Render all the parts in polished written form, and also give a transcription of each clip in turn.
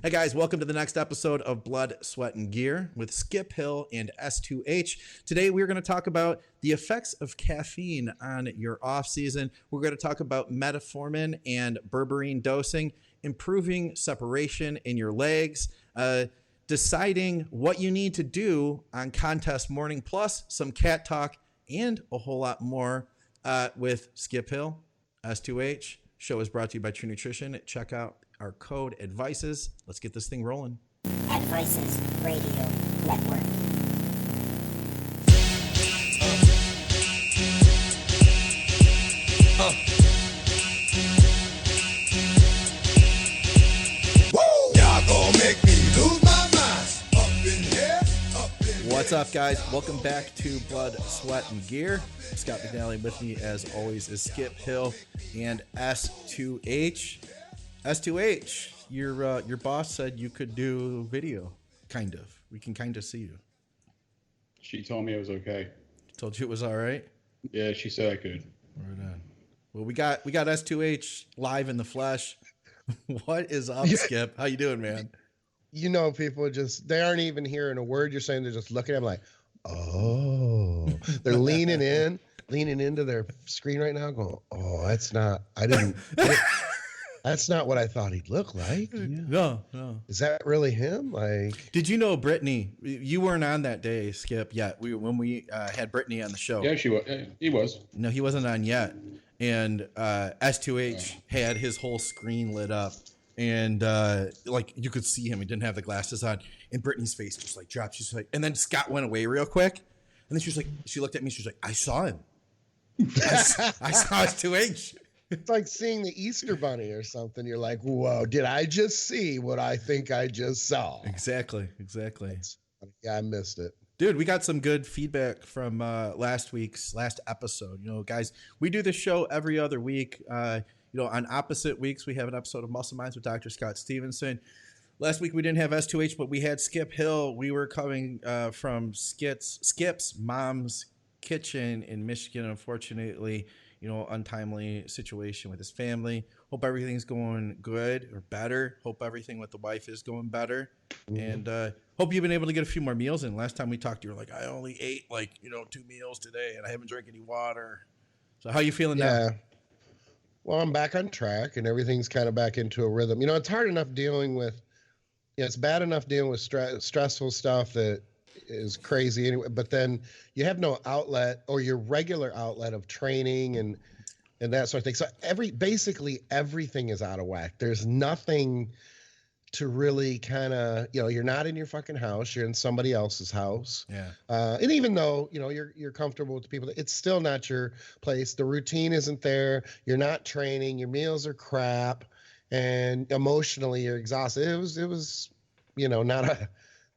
Hey guys, welcome to the next episode of Blood, Sweat, and Gear with Skip Hill and S2H. Today we're going to talk about the effects of caffeine on your off season. We're going to talk about metformin and berberine dosing, improving separation in your legs, deciding what you need to do on contest morning, plus some cat talk and a whole lot more with Skip Hill, S2H. Show is brought to you by True Nutrition. Check out our code ADVICES. Let's get this thing rolling. ADVICES Radio Network. Y'all gonna make me lose my mind. Up in here, up in here. What's up, guys? Welcome back to Blood, Sweat, and Gear. Scott McNally with me, as always, is Skip Hill and S2H. S2H, your boss said you could do video, kind of. We can kind of see you. She told me it was okay. Told you it was all right? Yeah, she said I could. Right on. Well, we got S2H live in the flesh. What is up, Skip? How you doing, man? You know, people they aren't even hearing a word you're saying. They're just looking at them like, oh, they're leaning into their screen right now going, oh, that's not what I thought he'd look like. No. Is that really him? Like, did you know Brittany? You weren't on that day, Skip, yet. When we had Brittany on the show. Yeah, she was. He was. No, he wasn't on yet. And S2H had his whole screen lit up. And like you could see him. He didn't have the glasses on. And Brittany's face just like dropped. She's like, and then Scott went away real quick. And then she was like, she looked at me. She was like, I saw him. I saw S2H. it's like seeing the Easter Bunny or something. You're like, whoa, did I just see what I think I just saw? Exactly. Yeah, I missed it. Dude, we got some good feedback from last episode. You know, guys, we do this show every other week. On opposite weeks, we have an episode of Muscle Minds with Dr. Scott Stevenson. Last week, we didn't have S2H, but we had Skip Hill. We were coming from Skip's mom's kitchen in Michigan. Unfortunately, untimely situation with his family. Hope everything's going good or better. Hope everything with the wife is going better. Mm-hmm. And hope you've been able to get a few more meals in. Last time we talked, you were like, I only ate 2 meals today and I haven't drank any water. So how you feeling now? Well, I'm back on track and everything's kind of back into a rhythm. It's hard enough dealing with, it's bad enough dealing with stressful stuff that is crazy anyway, but then you have no outlet or your regular outlet of training and that sort of thing. So basically everything is out of whack. There's nothing to really kind of, you're not in your fucking house, you're in somebody else's house. Yeah. And even though, you're comfortable with the people, it's still not your place. The routine isn't there. You're not training. Your meals are crap. And emotionally you're exhausted. It was,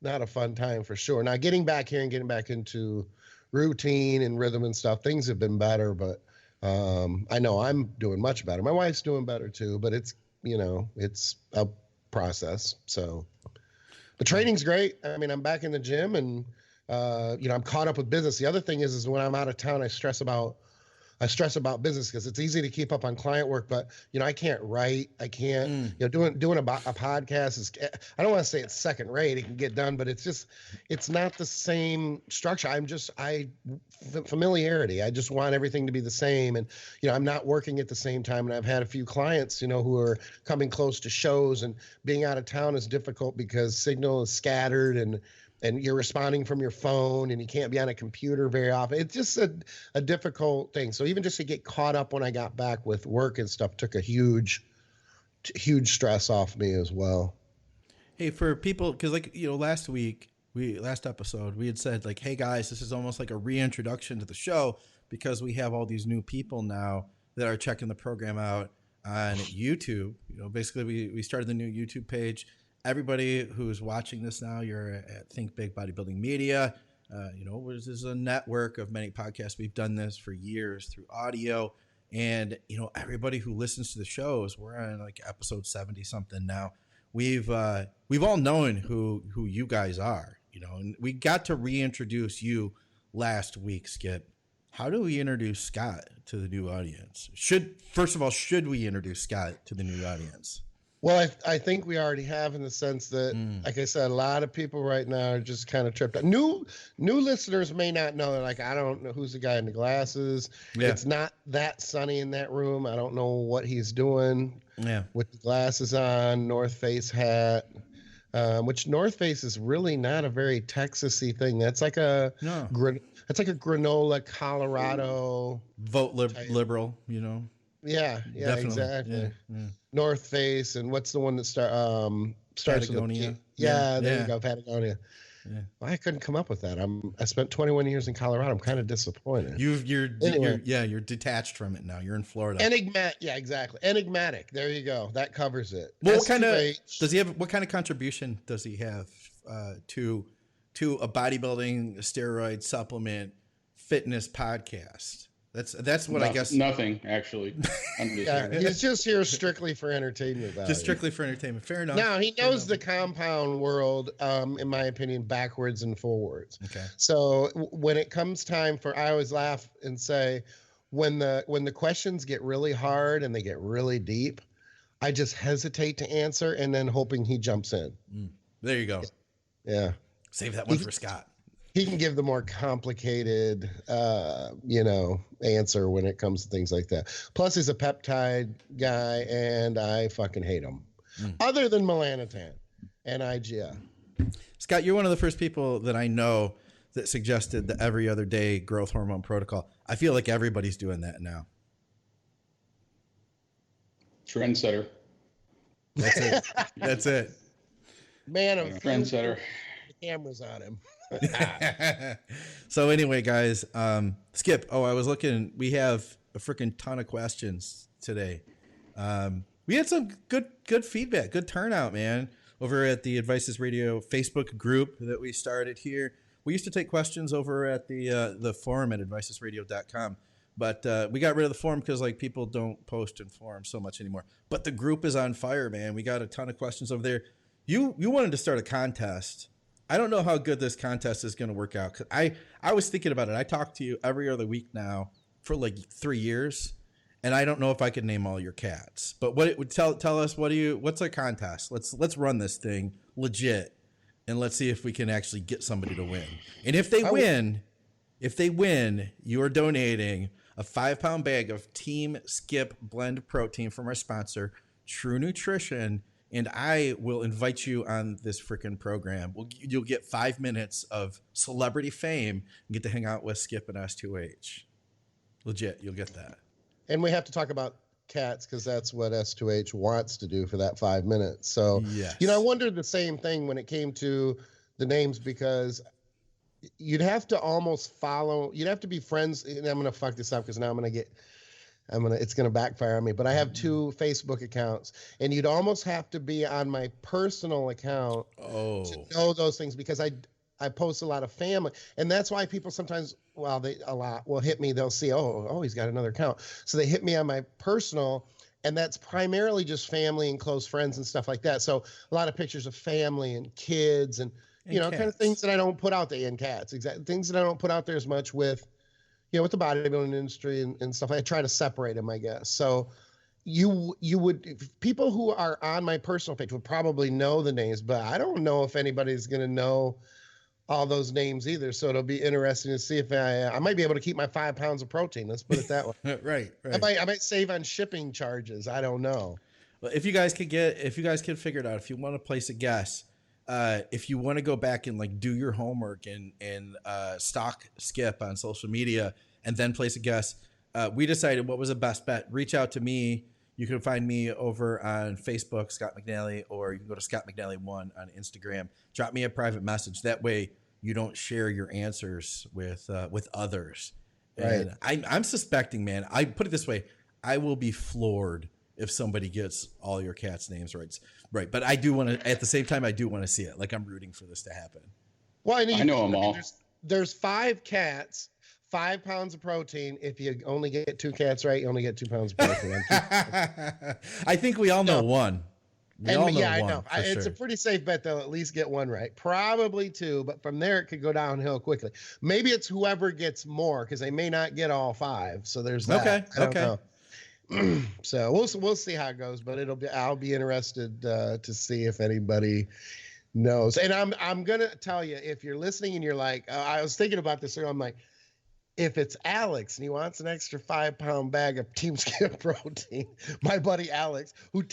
not a fun time for sure. Now getting back here and getting back into routine and rhythm and stuff, things have been better, but I know I'm doing much better. My wife's doing better too, but it's a process. So the training's great. I mean, I'm back in the gym and I'm caught up with business. The other thing is when I'm out of town, I stress about business because it's easy to keep up on client work, but I can't write. I can't, doing a podcast is, I don't want to say it's second rate. It can get done, but it's not the same structure. Familiarity. I just want everything to be the same. And, I'm not working at the same time. And I've had a few clients, who are coming close to shows, and being out of town is difficult because signal is scattered and you're responding from your phone and you can't be on a computer very often. It's just a difficult thing. So even just to get caught up when I got back with work and stuff took a huge stress off me as well. Hey, for people, because last episode, we had said like, hey guys, this is almost like a reintroduction to the show because we have all these new people now that are checking the program out on YouTube. Basically we started the new YouTube page. Everybody who's watching this now, you're at Think Big Bodybuilding Media. This is a network of many podcasts. We've done this for years through audio. And, everybody who listens to the shows, we're on like episode 70 something now. We've all known who you guys are, and we got to reintroduce you last week, Skip. How do we introduce Scott to the new audience? Should we introduce Scott to the new audience? Well, I think we already have, in the sense that, like I said, a lot of people right now are just kind of tripped out. New listeners may not know. They're like, I don't know who's the guy in the glasses. Yeah. It's not that sunny in that room. I don't know what he's doing. Yeah. With the glasses on, North Face hat, which North Face is really not a very Texas-y thing. That's like a that's like a granola Colorado vote liberal, you know. Yeah, Definitely. exactly. Yeah. North Face, and what's the one that starts Patagonia. with a P? Yeah, there Yeah. you go, Patagonia. Yeah. Well, I couldn't come up with that. I spent 21 years in Colorado. I'm kind of disappointed. You're detached from it now. You're in Florida. Enigmatic. Yeah, exactly. Enigmatic. There you go. That covers it. Well, what kind of S2H. does he have? What kind of contribution does he have to a bodybuilding, steroid supplement, fitness podcast? That's what I guess. Nothing, actually. I'm just Yeah, here. he's just here strictly for entertainment value. Just strictly for entertainment. Fair enough. Now he knows the compound world, in my opinion, backwards and forwards. Okay. So when it comes time for, I always laugh and say, when the questions get really hard and they get really deep, I just hesitate to answer, and then hoping he jumps in. There you go. Yeah. Save that one for Scott. He can give the more complicated, answer when it comes to things like that. Plus, he's a peptide guy, and I fucking hate him. Other than melanotan and IGF. Scott, you're one of the first people that I know that suggested the every other day growth hormone protocol. I feel like everybody's doing that now. Trendsetter. That's it. That's it. Man of Trendsetter. the cameras on him. So anyway, guys, Skip. Oh, I was looking. We have a freaking ton of questions today. We had some good feedback, good turnout, man, over at the Advices Radio Facebook group that we started here. We used to take questions over at the forum at advicesradio.com, but we got rid of the forum because like people don't post in forums so much anymore. But the group is on fire, man. We got a ton of questions over there. You wanted to start a contest. I don't know how good this contest is going to work out. 'Cause I was thinking about it. I talk to you every other week now for like 3 years, and I don't know if I could name all your cats. But what it would tell us, what's a contest? Let's run this thing legit, and let's see if we can actually get somebody to win. And if they win, you are donating a 5-pound bag of Team Skip blend protein from our sponsor, True Nutrition. And I will invite you on this freaking program. You'll get 5 minutes of celebrity fame and get to hang out with Skip and S2H. Legit, you'll get that. And we have to talk about cats because that's what S2H wants to do for that 5 minutes. So, Yes. I wondered the same thing when it came to the names, because you'd have to almost follow, you'd have to be friends. And I'm going to fuck this up because now it's going to backfire on me, but I have 2 Facebook accounts, and you'd almost have to be on my personal account to know those things, because I post a lot of family, and that's why people sometimes, will hit me. They'll see, he's got another account. So they hit me on my personal, and that's primarily just family and close friends and stuff like that. So a lot of pictures of family and kids and kind of things that I don't put out there, and cats, exactly, things that I don't put out there as much with the bodybuilding industry and stuff. I try to separate them, I guess. So people who are on my personal page would probably know the names, but I don't know if anybody's going to know all those names either. So it'll be interesting to see if I might be able to keep my 5 pounds of protein. Let's put it that way. Right. I might save on shipping charges. I don't know. Well, if you guys could figure it out, if you want to place a guess, if you want to go back and like do your homework and stalk Skip on social media and then place a guess, we decided what was the best bet. Reach out to me. You can find me over on Facebook, Scott McNally, or you can go to Scott McNally 1 on Instagram. Drop me a private message. That way you don't share your answers with others. And Right. I'm suspecting, man, I put it this way, I will be floored if somebody gets all your cats' names right. But I do want to, at the same time, I do want to see it. Like, I'm rooting for this to happen. Well, I know them all. There's 5 cats, 5 pounds of protein. If you only get 2 cats right, you only get 2 pounds of protein. I think we all know one. We all know I one, know. for It's sure. a pretty safe bet they'll at least get 1 right. Probably 2, but from there it could go downhill quickly. Maybe it's whoever gets more, because they may not get all 5. So there's that. Okay. I don't know. So we'll see how it goes, but I'll be interested to see if anybody knows. And I'm gonna tell you, if you're listening and you're like, I was thinking about this earlier, I'm like, if it's Alex and he wants an extra 5-pound bag of Team Skip protein, my buddy Alex, who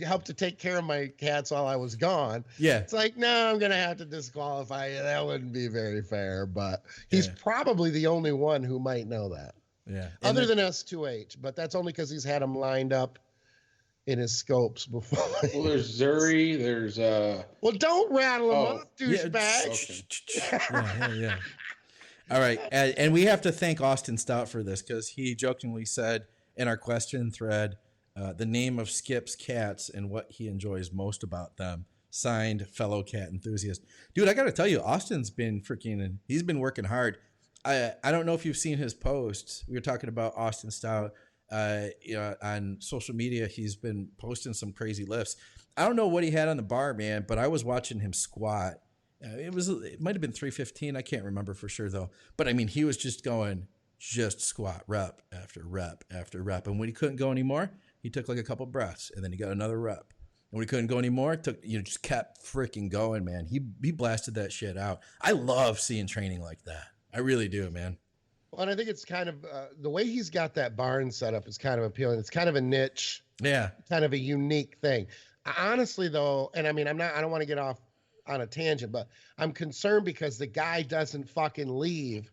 helped to take care of my cats while I was gone. Yeah. It's like, no, I'm going to have to disqualify you. That wouldn't be very fair, but he's probably the only one who might know that. Yeah. Other than S2H, but that's only because he's had them lined up in his scopes before. Well, there's Zuri, there's Well, don't rattle him off, douchebag. Yeah. All right, and we have to thank Austin Stout for this because he jokingly said in our question thread the name of Skip's cats and what he enjoys most about them. Signed, fellow cat enthusiast. Dude, I got to tell you, Austin's been he's been working hard. I don't know if you've seen his posts. We were talking about Austin Stout on social media. He's been posting some crazy lifts. I don't know what he had on the bar, man, but I was watching him squat. It might have been 315. I can't remember for sure though. But I mean, he was just going squat rep after rep after rep. And when he couldn't go anymore, he took like a couple breaths and then he got another rep. And when he couldn't go anymore, just kept freaking going, man. He blasted that shit out. I love seeing training like that. I really do, man. Well, and I think it's kind of the way he's got that barn set up is kind of appealing. It's kind of a niche, kind of a unique thing. Honestly, though, and I mean, I don't want to get off on a tangent, but I'm concerned because the guy doesn't fucking leave.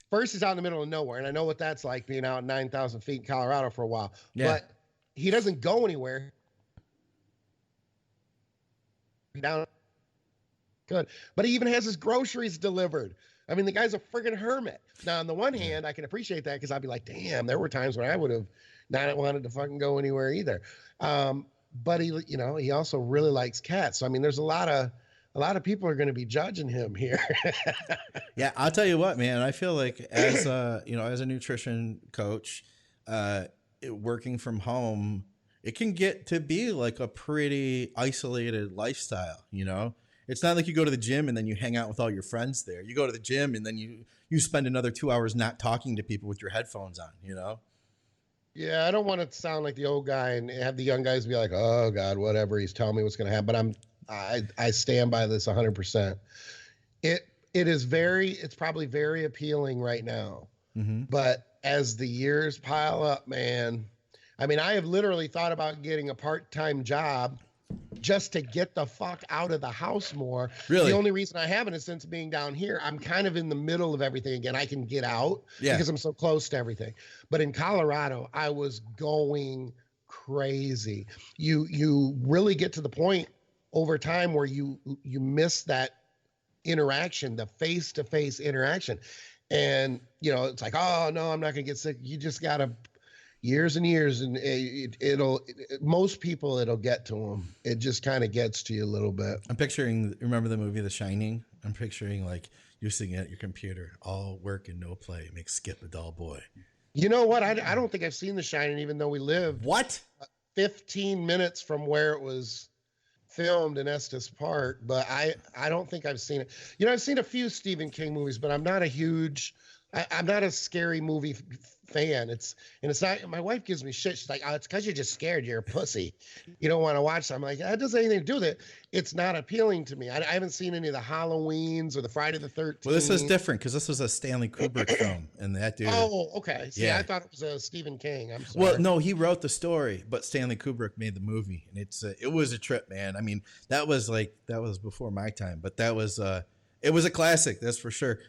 First, he's out in the middle of nowhere, and I know what that's like being out 9,000 feet in Colorado for a while. Yeah. But he doesn't go anywhere. Down good, but he even has his groceries delivered. I mean, the guy's a friggin' hermit. Now, on the one hand, I can appreciate that because I'd be like, damn, there were times when I would have not wanted to fucking go anywhere either. But he also really likes cats. So I mean, there's a lot of people are going to be judging him here. Yeah, I'll tell you what, man. I feel like as a nutrition coach, working from home, it can get to be like a pretty isolated lifestyle. It's not like you go to the gym and then you hang out with all your friends there. You go to the gym and then you spend another 2 hours not talking to people with your headphones on. Yeah, I don't want to sound like the old guy and have the young guys be like, "Oh God, whatever. He's telling me what's going to happen." But I stand by this 100%. It's probably very appealing right now. Mm-hmm. But as the years pile up, man, I mean, I have literally thought about getting a part-time job just to get the fuck out of the house more. Really? The only reason I haven't is since being down here, I'm kind of in the middle of everything again. I can get out because I'm so close to everything. But in Colorado, I was going crazy. You really get to the point over time where you miss that interaction, the face-to-face interaction. And, it's like, oh, no, I'm not going to get sick. You just got to years and years, and most people, it'll get to them. It just kind of gets to you a little bit. I'm picturing, remember the movie The Shining? I'm picturing like you sitting at your computer, all work and no play, makes Skip a dull boy. You know what? I don't think I've seen The Shining, even though we live 15 minutes from where it was filmed in Estes Park, but I don't think I've seen it. I've seen a few Stephen King movies, but I'm not a scary movie fan. It's not, my wife gives me shit. She's like, "Oh, it's because you're just scared. You're a pussy. You don't want to watch." I'm like, that doesn't have anything to do with it. It's not appealing to me. I haven't seen any of the Halloweens or the Friday the 13th. Well, this is different because this was a Stanley Kubrick film, and that dude. Oh, okay. See, I thought it was a Stephen King. I'm sorry. Well, no, he wrote the story, but Stanley Kubrick made the movie, and it was a trip, man. I mean, that was before my time, but it was a classic, that's for sure.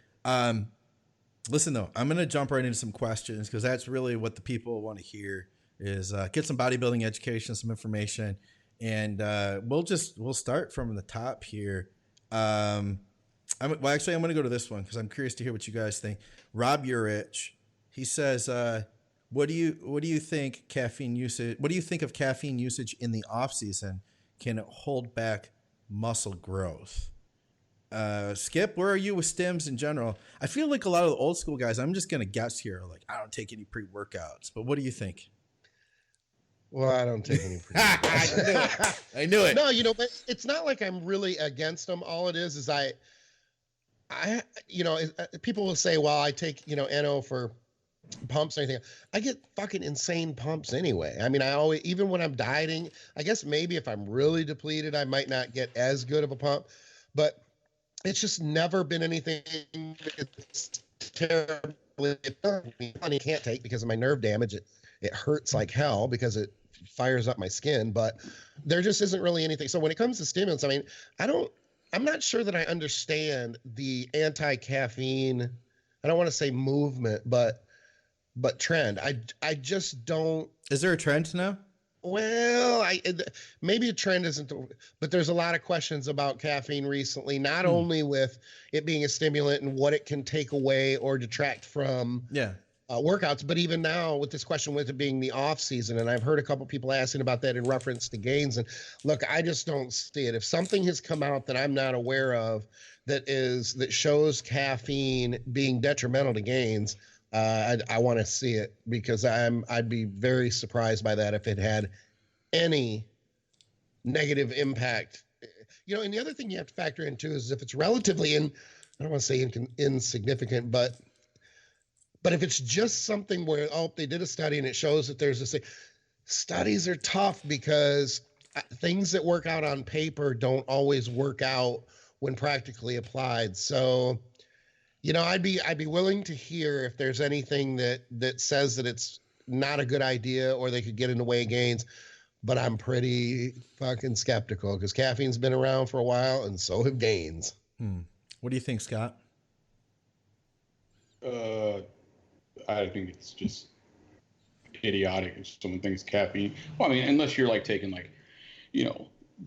Listen, though, I'm going to jump right into some questions because that's really what the people want to hear is get some bodybuilding education, some information. And we'll start from the top here. I'm going to go to this one because I'm curious to hear what you guys think. Rob Urich, he says, what do you think caffeine usage? What do you think of caffeine usage in the off season? Can it hold back muscle growth? Skip, where are you with stims in general? I feel like a lot of the old school guys, I'm just going to guess here, like, I don't take any pre-workouts, but what do you think? Well, I don't take any pre-workouts. I knew it. No, but it's not like I'm really against them. All it is I people will say, well, I take, NO for pumps or anything. I get fucking insane pumps anyway. I mean, I always, even when I'm dieting, I guess maybe if I'm really depleted, I might not get as good of a pump, but it's just never been anything that's terribly funny. Can't take because of my nerve damage. It hurts like hell because it fires up my skin, but there just isn't really anything. So when it comes to stimulants, I mean, I'm not sure that I understand the anti-caffeine, I don't want to say movement, but trend. I just don't. Is there a trend now? Well, maybe a trend isn't, but there's a lot of questions about caffeine recently, not only with it being a stimulant and what it can take away or detract from workouts, but even now with this question with it being the off season. And I've heard a couple people asking about that in reference to gains. And look, I just don't see it. If something has come out that I'm not aware of that shows caffeine being detrimental to gains, I want to see it, because I'd be very surprised by that if it had any negative impact. You know, and the other thing you have to factor in too is if it's relatively I don't want to say insignificant, but if it's just something where, they did a study and it shows that there's this thing. Studies are tough because things that work out on paper don't always work out when practically applied. So, you know, I'd be willing to hear if there's anything that says that it's not a good idea or they could get in the way of gains, but I'm pretty fucking skeptical because caffeine's been around for a while and so have gains. What do you think, Scott? I think it's just idiotic if someone thinks caffeine. Well, I mean, unless you're like taking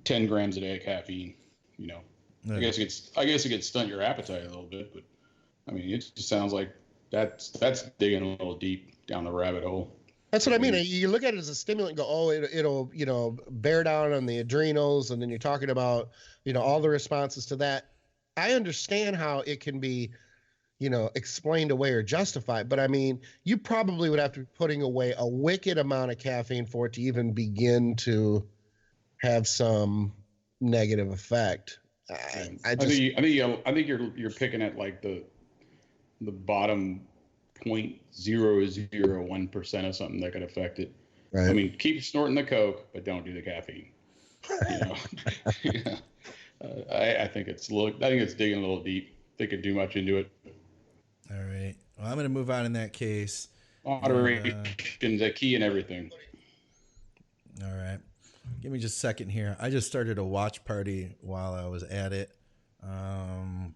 10 grams a day of caffeine, I guess it could stunt your appetite a little bit, but I mean, it just sounds like that's digging a little deep down the rabbit hole. That's what I mean. You look at it as a stimulant and go, it'll bear down on the adrenals, and then you're talking about, all the responses to that. I understand how it can be, explained away or justified, but I mean, you probably would have to be putting away a wicked amount of caffeine for it to even begin to have some negative effect. I think you're picking at like the bottom 0.001% of something that could affect it. Right. I mean, keep snorting the coke, but don't do the caffeine. I think it's digging a little deep. They could do much into it. All right. Well, I'm going to move on in that case. Moderation's a key in everything. All right. Give me just a second here. I just started a watch party while I was at it. That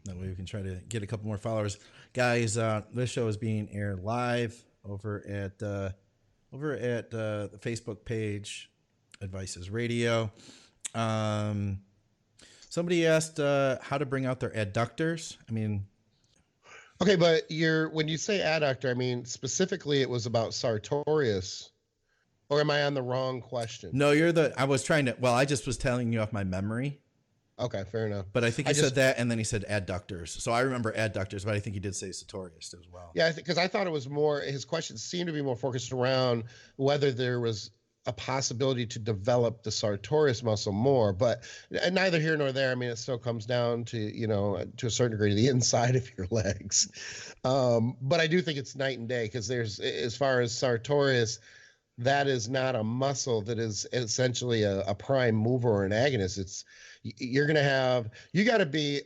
way we can try to get a couple more followers. Guys, this show is being aired live over at the Facebook page, Advices Radio. Somebody asked how to bring out their adductors. I mean... Okay, but when you say adductor, I mean, specifically it was about sartorius. Or am I on the wrong question? No, I just was telling you off my memory. Okay, fair enough. But I think he said that, and then he said adductors. So I remember adductors, but I think he did say sartorius as well. Yeah, because I thought it was more, his questions seemed to be more focused around whether there was a possibility to develop the sartorius muscle more. But neither here nor there. I mean, it still comes down to, to a certain degree, to the inside of your legs. But I do think it's night and day, because as far as sartorius, that is not a muscle that is essentially a prime mover or an agonist. You got to be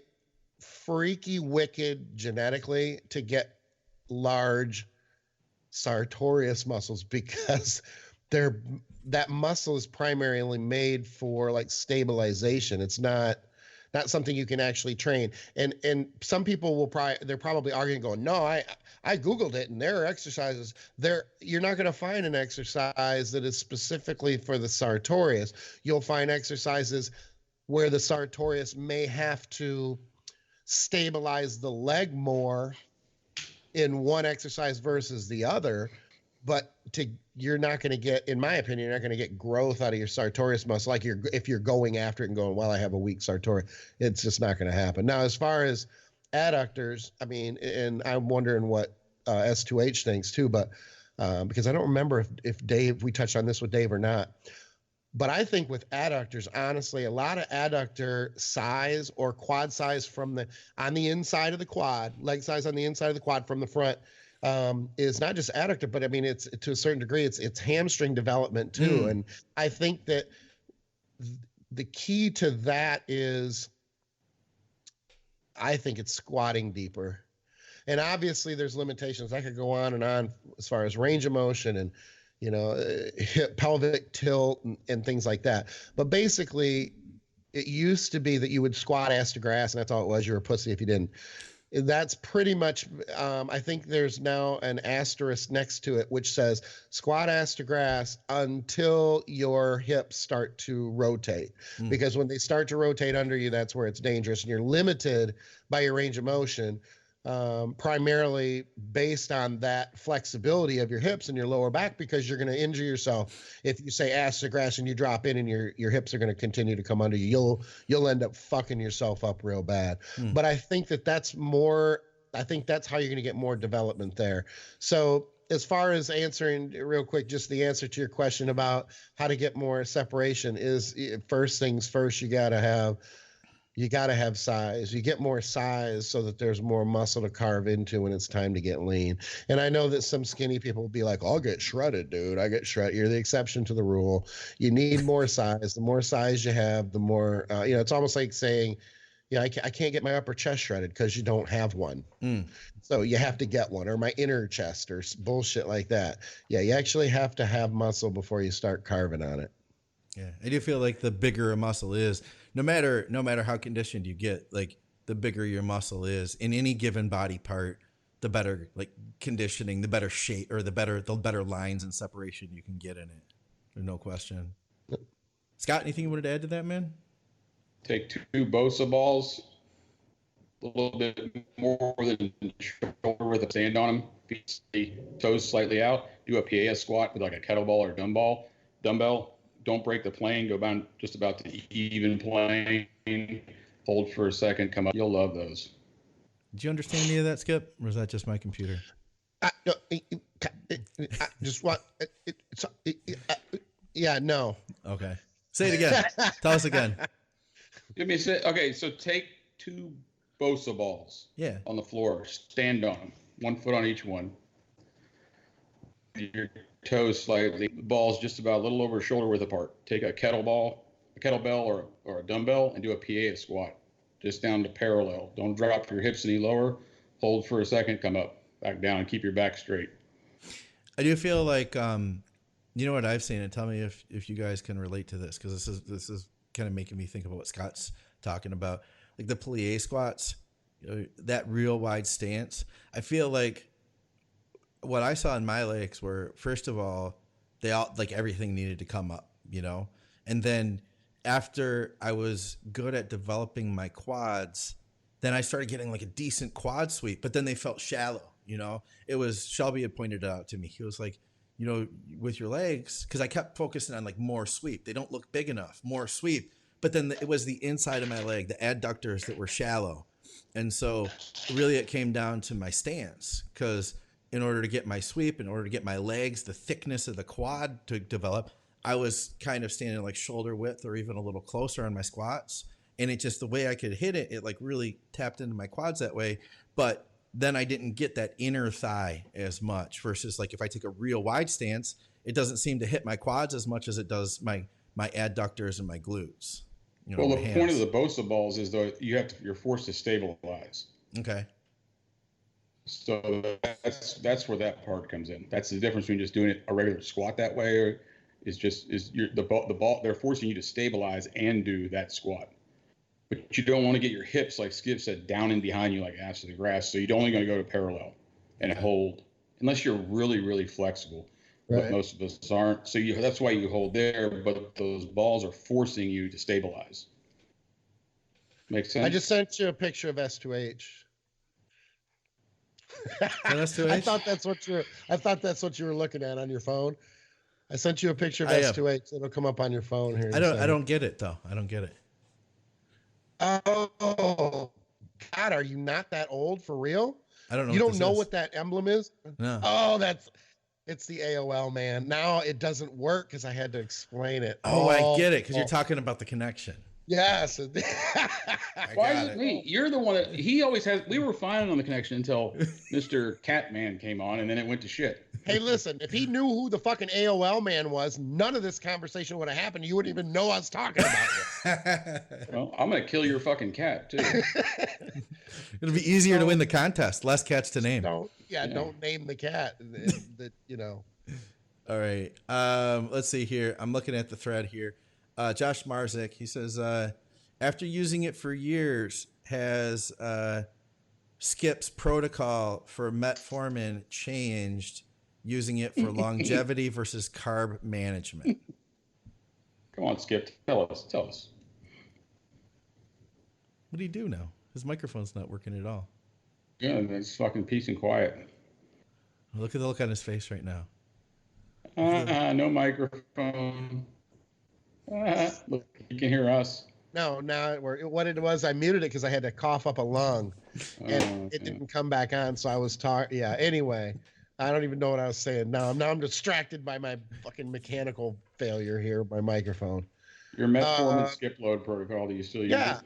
freaky wicked genetically to get large sartorius muscles, because that muscle is primarily made for like stabilization. It's not something you can actually train. And some people they're probably arguing, going, no, I Googled it and there are exercises there. You're not going to find an exercise that is specifically for the sartorius. You'll find exercises where the sartorius may have to stabilize the leg more in one exercise versus the other. But you're not going to get, in my opinion, you're not going to get growth out of your sartorius muscle if you're going after it and going, well, I have a weak sartorius. It's just not going to happen. Now, as far as adductors, I mean, and I'm wondering what S2H thinks too, but because I don't remember if we touched on this with Dave or not. But I think with adductors, honestly, a lot of adductor size or quad size on the inside of the quad, leg size on the inside of the quad from the front, is not just adductor, but I mean, it's to a certain degree, it's hamstring development too. And I think that the key to that is, I think it's squatting deeper. And obviously there's limitations. I could go on and on as far as range of motion and, you know, hip, pelvic tilt and things like that. But basically it used to be that you would squat ass to grass and that's all it was. You were a pussy if you didn't. That's pretty much, I think there's now an asterisk next to it, which says squat ass to grass until your hips start to rotate. Because when they start to rotate under you, that's where it's dangerous. And you're limited by your range of motion, primarily based on that flexibility of your hips and your lower back, because you're going to injure yourself if you say ass to grass and you drop in and your hips are going to continue to come under you. You'll end up fucking yourself up real bad. But I think that's how you're going to get more development there. So as far as answering real quick, just the answer to your question about how to get more separation is, first things first, you got to have size. You get more size so that there's more muscle to carve into when it's time to get lean. And I know that some skinny people will be like, I'll get shredded, dude. I get shredded. You're the exception to the rule. You need more size. The more size you have, the more, it's almost like saying, I can't get my upper chest shredded because you don't have one. So you have to get one, or my inner chest or bullshit like that. Yeah, you actually have to have muscle before you start carving on it. Yeah, I do feel like the bigger a muscle is, no matter how conditioned you get, like the bigger your muscle is in any given body part, the better like conditioning, the better shape, or the better lines and separation you can get in it. There's no question. Scott, anything you wanted to add to that, man? Take 2 Bosa balls, a little bit more than shoulder width of sand on them, feet, toes slightly out. Do a PAS squat with like a kettlebell or dumbbell. Don't break the plane. Go down just about the even plane. Hold for a second. Come up. You'll love those. Did you understand any of that, Skip? Or is that just my computer? No. Okay. Say it again. Tell us again. Give me a sec. Okay, so take 2 Bosa balls. Yeah. On the floor. Stand on them. 1 foot on each one. Your toes slightly. The balls just about a little over shoulder width apart. Take a kettlebell or a dumbbell and do a PA squat. Just down to parallel. Don't drop your hips any lower. Hold for a second. Come up, back down, and keep your back straight. I do feel like, you know what I've seen, and tell me if you guys can relate to this, because this is kind of making me think about what Scott's talking about, like the plie squats, that real wide stance. I feel like what I saw in my legs were, first of all, they all, like, everything needed to come up, and then after I was good at developing my quads, then I started getting like a decent quad sweep, but then they felt shallow. It was, Shelby had pointed it out to me. He was like, with your legs, because I kept focusing on like more sweep. They don't look big enough, more sweep. But then it was the inside of my leg, the adductors, that were shallow. And so really it came down to my stance, because in order to get my sweep, in order to get my legs, the thickness of the quad to develop, I was kind of standing like shoulder width or even a little closer on my squats. And it just, the way I could hit it, it like really tapped into my quads that way. But then I didn't get that inner thigh as much, versus like if I take a real wide stance, it doesn't seem to hit my quads as much as it does my adductors and my glutes. Well, the point of the Bosa balls is though you're forced to stabilize. Okay. So that's where that part comes in. That's the difference between just doing a regular squat that way, or the ball they're forcing you to stabilize and do that squat. But you don't want to get your hips, like Skip said, down and behind you like ass to the grass. So you're only going to go to parallel and hold, unless you're really, really flexible. Right. But most of us aren't. So that's why you hold there. But those balls are forcing you to stabilize. Makes sense? I just sent you a picture of S2H. S2H? I thought that's what you were looking at on your phone. I sent you a picture of S2H. It'll come up on your phone here. I don't get it though. I don't get it. Oh God, are you not that old for real? I don't know. You don't know what that emblem is? No. Oh, it's the AOL, man. Now it doesn't work because I had to explain it. Oh, I get it, because you're talking about the connection. Yes. Why is it me? You're the one that he always has. We were fine on the connection until Mr. Catman came on, and then it went to shit. Hey, listen, if he knew who the fucking AOL man was, none of this conversation would have happened. You wouldn't even know I was talking about you. Well, I'm going to kill your fucking cat, too. It'll be easier to win the contest. Less cats to name. Don't name the cat. That you know. All right. Let's see here. I'm looking at the thread here. Josh Marzik, he says, after using it for years, has Skip's protocol for metformin changed using it for longevity versus carb management? Come on, Skip. Tell us. What do you do now? His microphone's not working at all. Yeah, it's fucking peace and quiet. Look at the look on his face right now. No microphone. Look, you can hear us. No, what it was, I muted it because I had to cough up a lung, and it didn't come back on. So I was talking. Yeah. Anyway, I don't even know what I was saying. Now I'm distracted by my fucking mechanical failure here. My microphone. Your metformin skip load protocol. Do you still use it?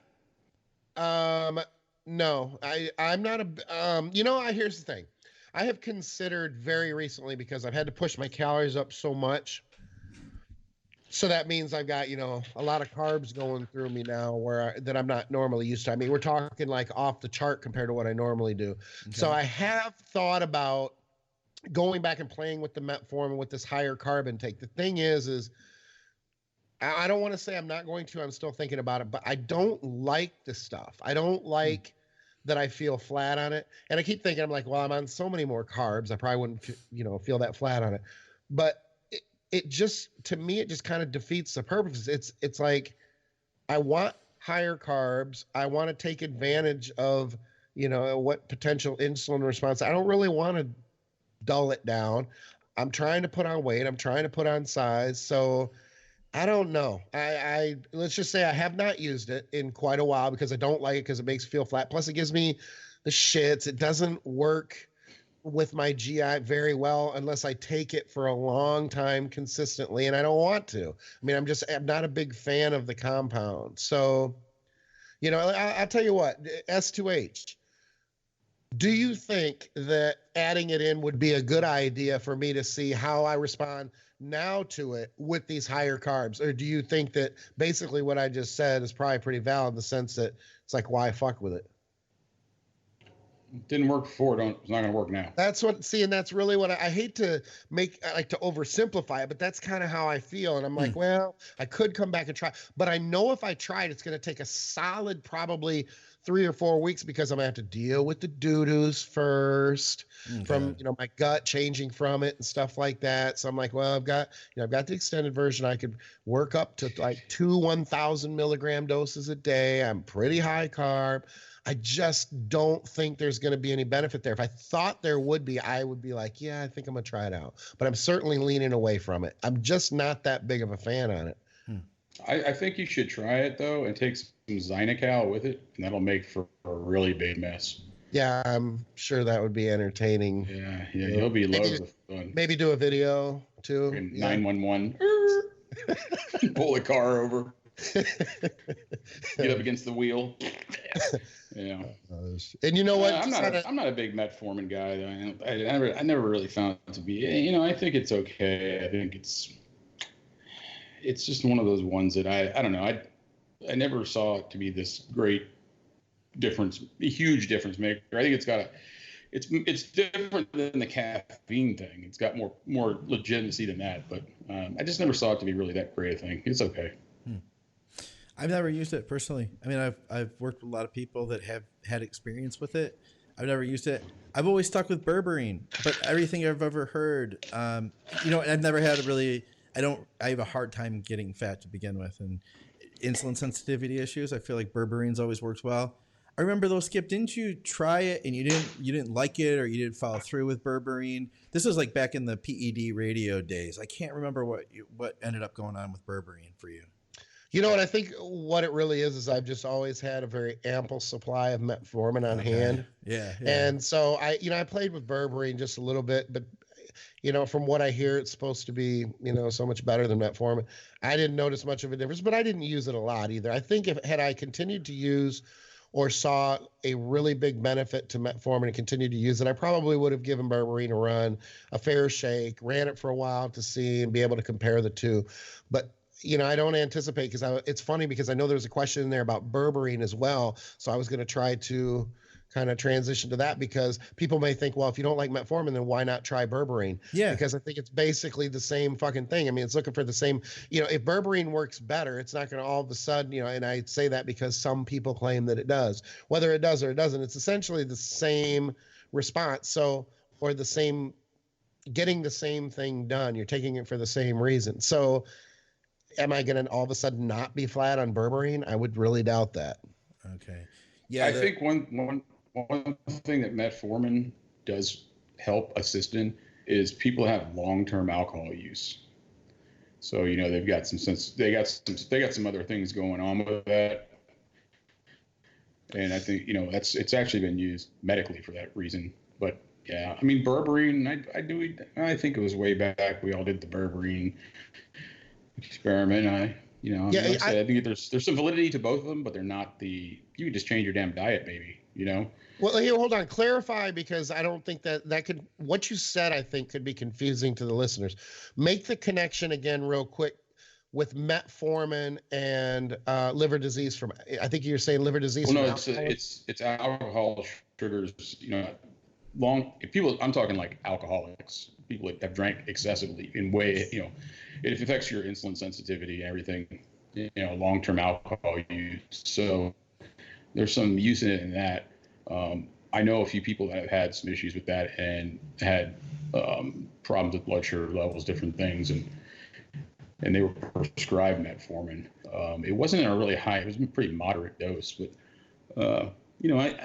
No, I'm not a. Here's the thing. I have considered very recently, because I've had to push my calories up so much. So that means I've got, a lot of carbs going through me now that I'm not normally used to. I mean, we're talking like off the chart compared to what I normally do. Okay. So I have thought about going back and playing with the metformin with this higher carb intake. The thing is I don't want to say I'm not going to. I'm still thinking about it, but I don't like the stuff. I don't like that I feel flat on it. And I keep thinking, I'm like, well, I'm on so many more carbs. I probably wouldn't, feel that flat on it. But it just, to me, it just kind of defeats the purpose. It's like, I want higher carbs. I want to take advantage of, what potential insulin response. I don't really want to dull it down. I'm trying to put on weight. I'm trying to put on size. So I don't know. I let's just say I have not used it in quite a while because I don't like it because it makes me feel flat. Plus it gives me the shits. It doesn't work with my GI very well unless I take it for a long time consistently, and I don't want to. I mean, I'm not a big fan of the compound. So, I'll tell you what, S2H, do you think that adding it in would be a good idea for me to see how I respond now to it with these higher carbs? Or do you think that basically what I just said is probably pretty valid in the sense that it's like, why fuck with it? Didn't work before. It's not going to work now. And that's really what I hate to I like to oversimplify it, but that's kind of how I feel. And I'm like, well, I could come back and try, but I know if I tried, it's going to take a solid, probably 3 or 4 weeks because I'm going to have to deal with the doo-doos first from, my gut changing from it and stuff like that. So I'm like, well, I've got the extended version. I could work up to like 2 1,000 milligram doses a day. I'm pretty high carb. I just don't think there's going to be any benefit there. If I thought there would be, I would be like, yeah, I think I'm going to try it out. But I'm certainly leaning away from it. I'm just not that big of a fan on it. I think you should try it, though, and take some Zynocal with it, and that'll make for a really big mess. Yeah, I'm sure that would be entertaining. Yeah, you'll be loads of fun. Maybe do a video, too. 911. Pull the car over. Get up against the wheel. Yeah. And you know what? I'm not a big metformin guy. Though. I never really found it to be. I think it's okay. I think it's just one of those ones that I don't know. I never saw it to be this great difference, a huge difference maker. I think it's different than the caffeine thing. It's got more legitimacy than that. But I just never saw it to be really that great a thing. It's okay. I've never used it personally. I mean, I've worked with a lot of people that have had experience with it. I've never used it. I've always stuck with berberine, but everything I've ever heard, I've never had I have a hard time getting fat to begin with, and insulin sensitivity issues. I feel like berberine's always worked well. I remember though, Skip, didn't you try it and you didn't like it, or you didn't follow through with berberine? This was like back in the PED radio days. I can't remember what ended up going on with berberine for you. You know what I think what it really is I've just always had a very ample supply of metformin on hand. Yeah. And so I played with berberine just a little bit, but from what I hear, it's supposed to be, so much better than metformin. I didn't notice much of a difference, but I didn't use it a lot either. I think had I continued to use or saw a really big benefit to metformin and continued to use it, I probably would have given berberine a run, a fair shake, ran it for a while to see and be able to compare the two. But I don't anticipate, because it's funny because I know there's a question in there about berberine as well. So I was going to try to kind of transition to that, because people may think, well, if you don't like metformin, then why not try berberine? Yeah. Because I think it's basically the same fucking thing. I mean, it's looking for the same, if berberine works better, it's not going to all of a sudden, and I say that because some people claim that it does. Whether it does or it doesn't, it's essentially the same response. So, or the same, getting the same thing done. You're taking it for the same reason. So am I going to all of a sudden not be flat on berberine? I would really doubt that. Okay. Yeah. I think one thing that metformin does help assist in is people have long-term alcohol use. So they've got some other things going on with that, and I think it's actually been used medically for that reason. But yeah, I mean berberine, I think it was way back we all did the berberine experiment. I think there's some validity to both of them, but they're not you can just change your damn diet, maybe. Well, here, hold on. Clarify, because I don't think that could, what you said, I think could be confusing to the listeners. Make the connection again real quick with metformin and liver disease I think you're saying liver disease. Well, no, it's alcohol triggers, I'm talking like alcoholics, people that have drank excessively in way, it affects your insulin sensitivity and everything, long-term alcohol use. So there's some use in it in that. I know a few people that have had some issues with that and had problems with blood sugar levels, different things, and they were prescribed metformin. It wasn't a really high; it was a pretty moderate dose. But I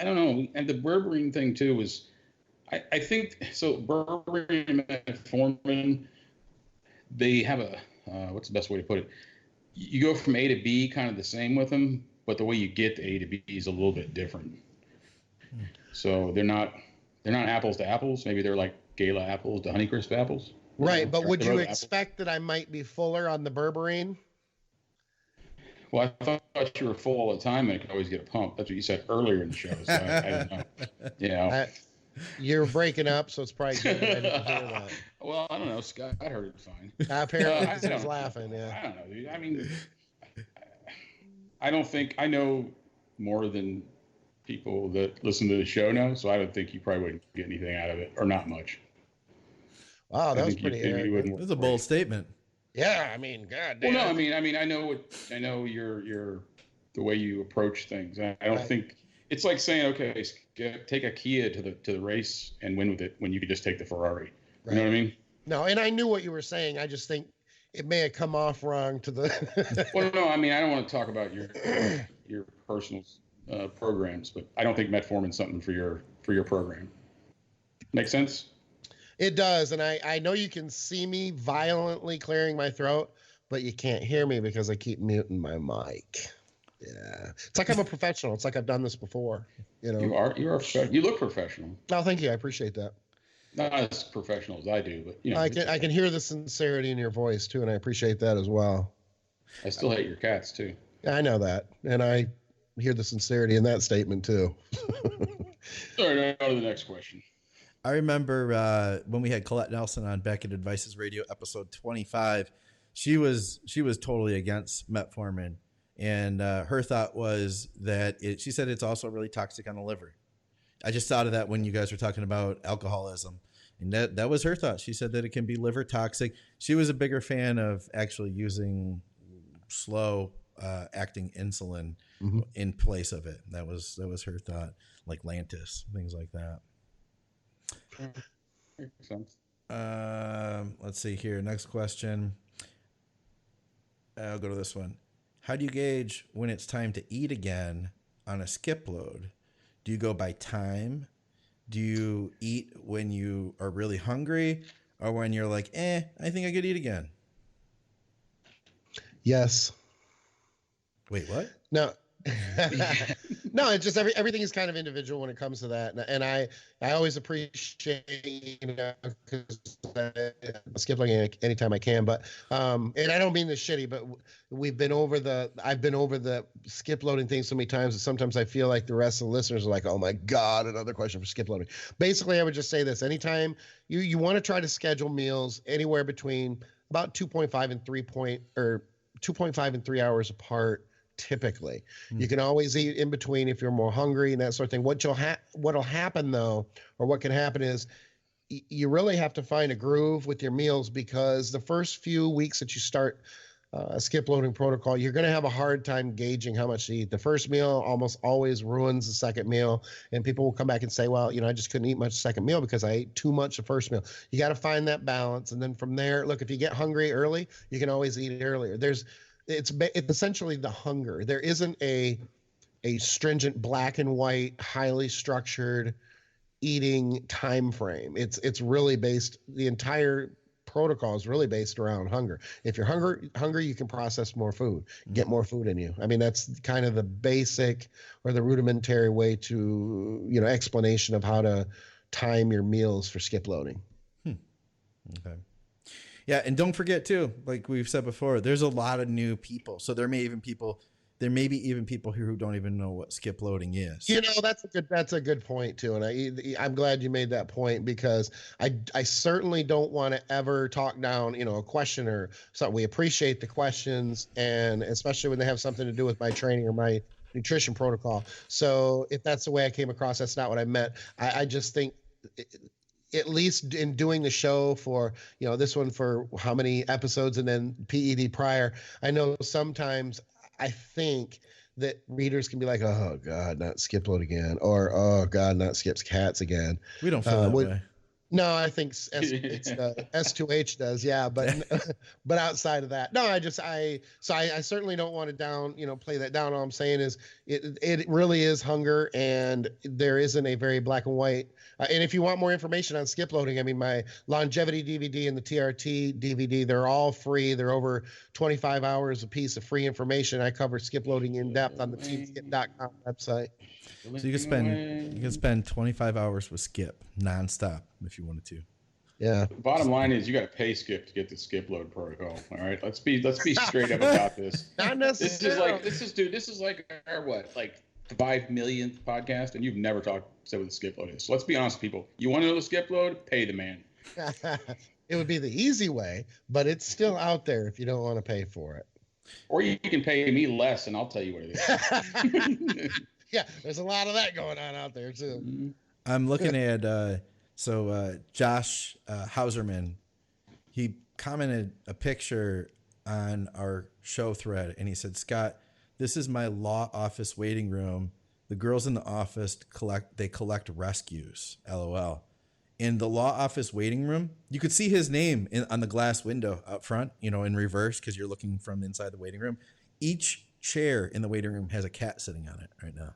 don't know. And the berberine thing too was, I think so. Berberine and metformin, they have a what's the best way to put it? You go from A to B kind of the same with them, but the way you get to A to B is a little bit different. So they're not apples to apples. Maybe they're like Gala apples to Honeycrisp apples. Right, but would you expect that I might be fuller on the berberine? Well, I thought you were full all the time and I could always get a pump. That's what you said earlier in the show. So I don't know. You're breaking up, so it's probably good that I didn't hear that. Well, I don't know. Scott heard it fine. Apparently, he was laughing. Yeah. I don't know, dude. I mean, I don't think I know more than people that listen to the show know, so I don't think you probably wouldn't get anything out of it, or not much. Wow, that was pretty arrogant. That's a bold statement. Yeah, I mean, god damn. Well, no, I mean, I know your the way you approach things. I don't think it's like saying, okay, take a Kia to the race and win with it when you could just take the Ferrari. You know what I mean? No, and I knew what you were saying. I just think it may have come off wrong to the. Well, no, I mean, I don't want to talk about your personal programs, but I don't think metformin's something for your program. Make sense? It does, and I know you can see me violently clearing my throat, but you can't hear me because I keep muting my mic. Yeah, it's like I'm a professional. It's like I've done this before. You are. You look professional. Oh, thank you. I appreciate that. Not as professional as I do, but I can hear the sincerity in your voice too, and I appreciate that as well. I still hate your cats too. I know that, and I hear the sincerity in that statement too. All right, on to the next question. I remember when we had Colette Nelson on back at Advices Radio episode 25. She was totally against metformin, and her thought was that she said it's also really toxic on the liver. I just thought of that when you guys were talking about alcoholism, and that was her thought. She said that it can be liver toxic. She was a bigger fan of actually using slow acting insulin in place of it. That was her thought, like Lantus, things like that. Makes sense. Let's see here. Next question. I'll go to this one. How do you gauge when it's time to eat again on a skip load? Do you go by time? Do you eat when you are really hungry, or when you're like, I think I could eat again? Yes. Wait, what? No. No, it's just everything is kind of individual when it comes to that, and I always appreciate, you know, because I skip like anytime I can, but and I don't mean this shitty, but I've been over the skip loading thing so many times that sometimes I feel like the rest of the listeners are like, oh my god, another question for skip loading. Basically, I would just say this: anytime you want to try to schedule meals anywhere between about 2.5 and 2.5 and 3 hours apart. Typically, you can always eat in between if you're more hungry and that sort of thing. What'll happen though, or what can happen is you really have to find a groove with your meals, because the first few weeks that you start a skip loading protocol, you're going to have a hard time gauging how much to eat. The first meal almost always ruins the second meal, and people will come back and say, well, you know, I just couldn't eat much second meal because I ate too much the first meal. You got to find that balance, and then from there, look, if you get hungry early, you can always eat earlier. It's essentially the hunger. There isn't a stringent black and white, highly structured eating time frame. It's really based, the entire protocol is really based around hunger. If you're hungry, you can process more food, get more food in you. I mean, that's kind of the basic or the rudimentary way to, you know, explanation of how to time your meals for skip loading. Okay. Yeah, and don't forget too, like we've said before, there's a lot of new people. So there may be even people here who don't even know what skip loading is. You know, that's a good point too, and I'm glad you made that point, because I certainly don't want to ever talk down, you know, a questioner. So we appreciate the questions, and especially when they have something to do with my training or my nutrition protocol. So if that's the way I came across, that's not what I meant. I just think, at least in doing the show for, you know, this one for how many episodes and then PED prior, I know sometimes I think that readers can be like, oh God, not skip load again, or oh God, not skips cats again. We don't feel that way. No, I think it's S2H does, yeah, but but outside of that, no, I certainly don't want to play that down. All I'm saying is it really is hunger, and there isn't a very black and white. And if you want more information on skip loading, I mean, my longevity DVD and the TRT DVD, they're all free. They're over 25 hours a piece of free information. I cover skip loading in depth on the teamskip.com website. So you can spend 25 hours with Skip nonstop if you wanted to. Yeah. The bottom line is you got to pay Skip to get the skip load protocol. All right, let's be straight up about this. Not necessarily. This is like our like 5 millionth podcast, and you've never said what the skip load is. So let's be honest, people. You want to know the skip load? Pay the man. It would be the easy way, but it's still out there if you don't want to pay for it. Or you can pay me less, and I'll tell you what it is. Yeah, there's a lot of that going on out there too. I'm looking at Josh Hauserman. He commented a picture on our show thread, and he said, Scott, this is my law office waiting room. The girls in the office collect rescues. LOL. In the law office waiting room, you could see his name on the glass window up front, you know, in reverse, because you're looking from inside the waiting room. Each chair in the waiting room has a cat sitting on it right now.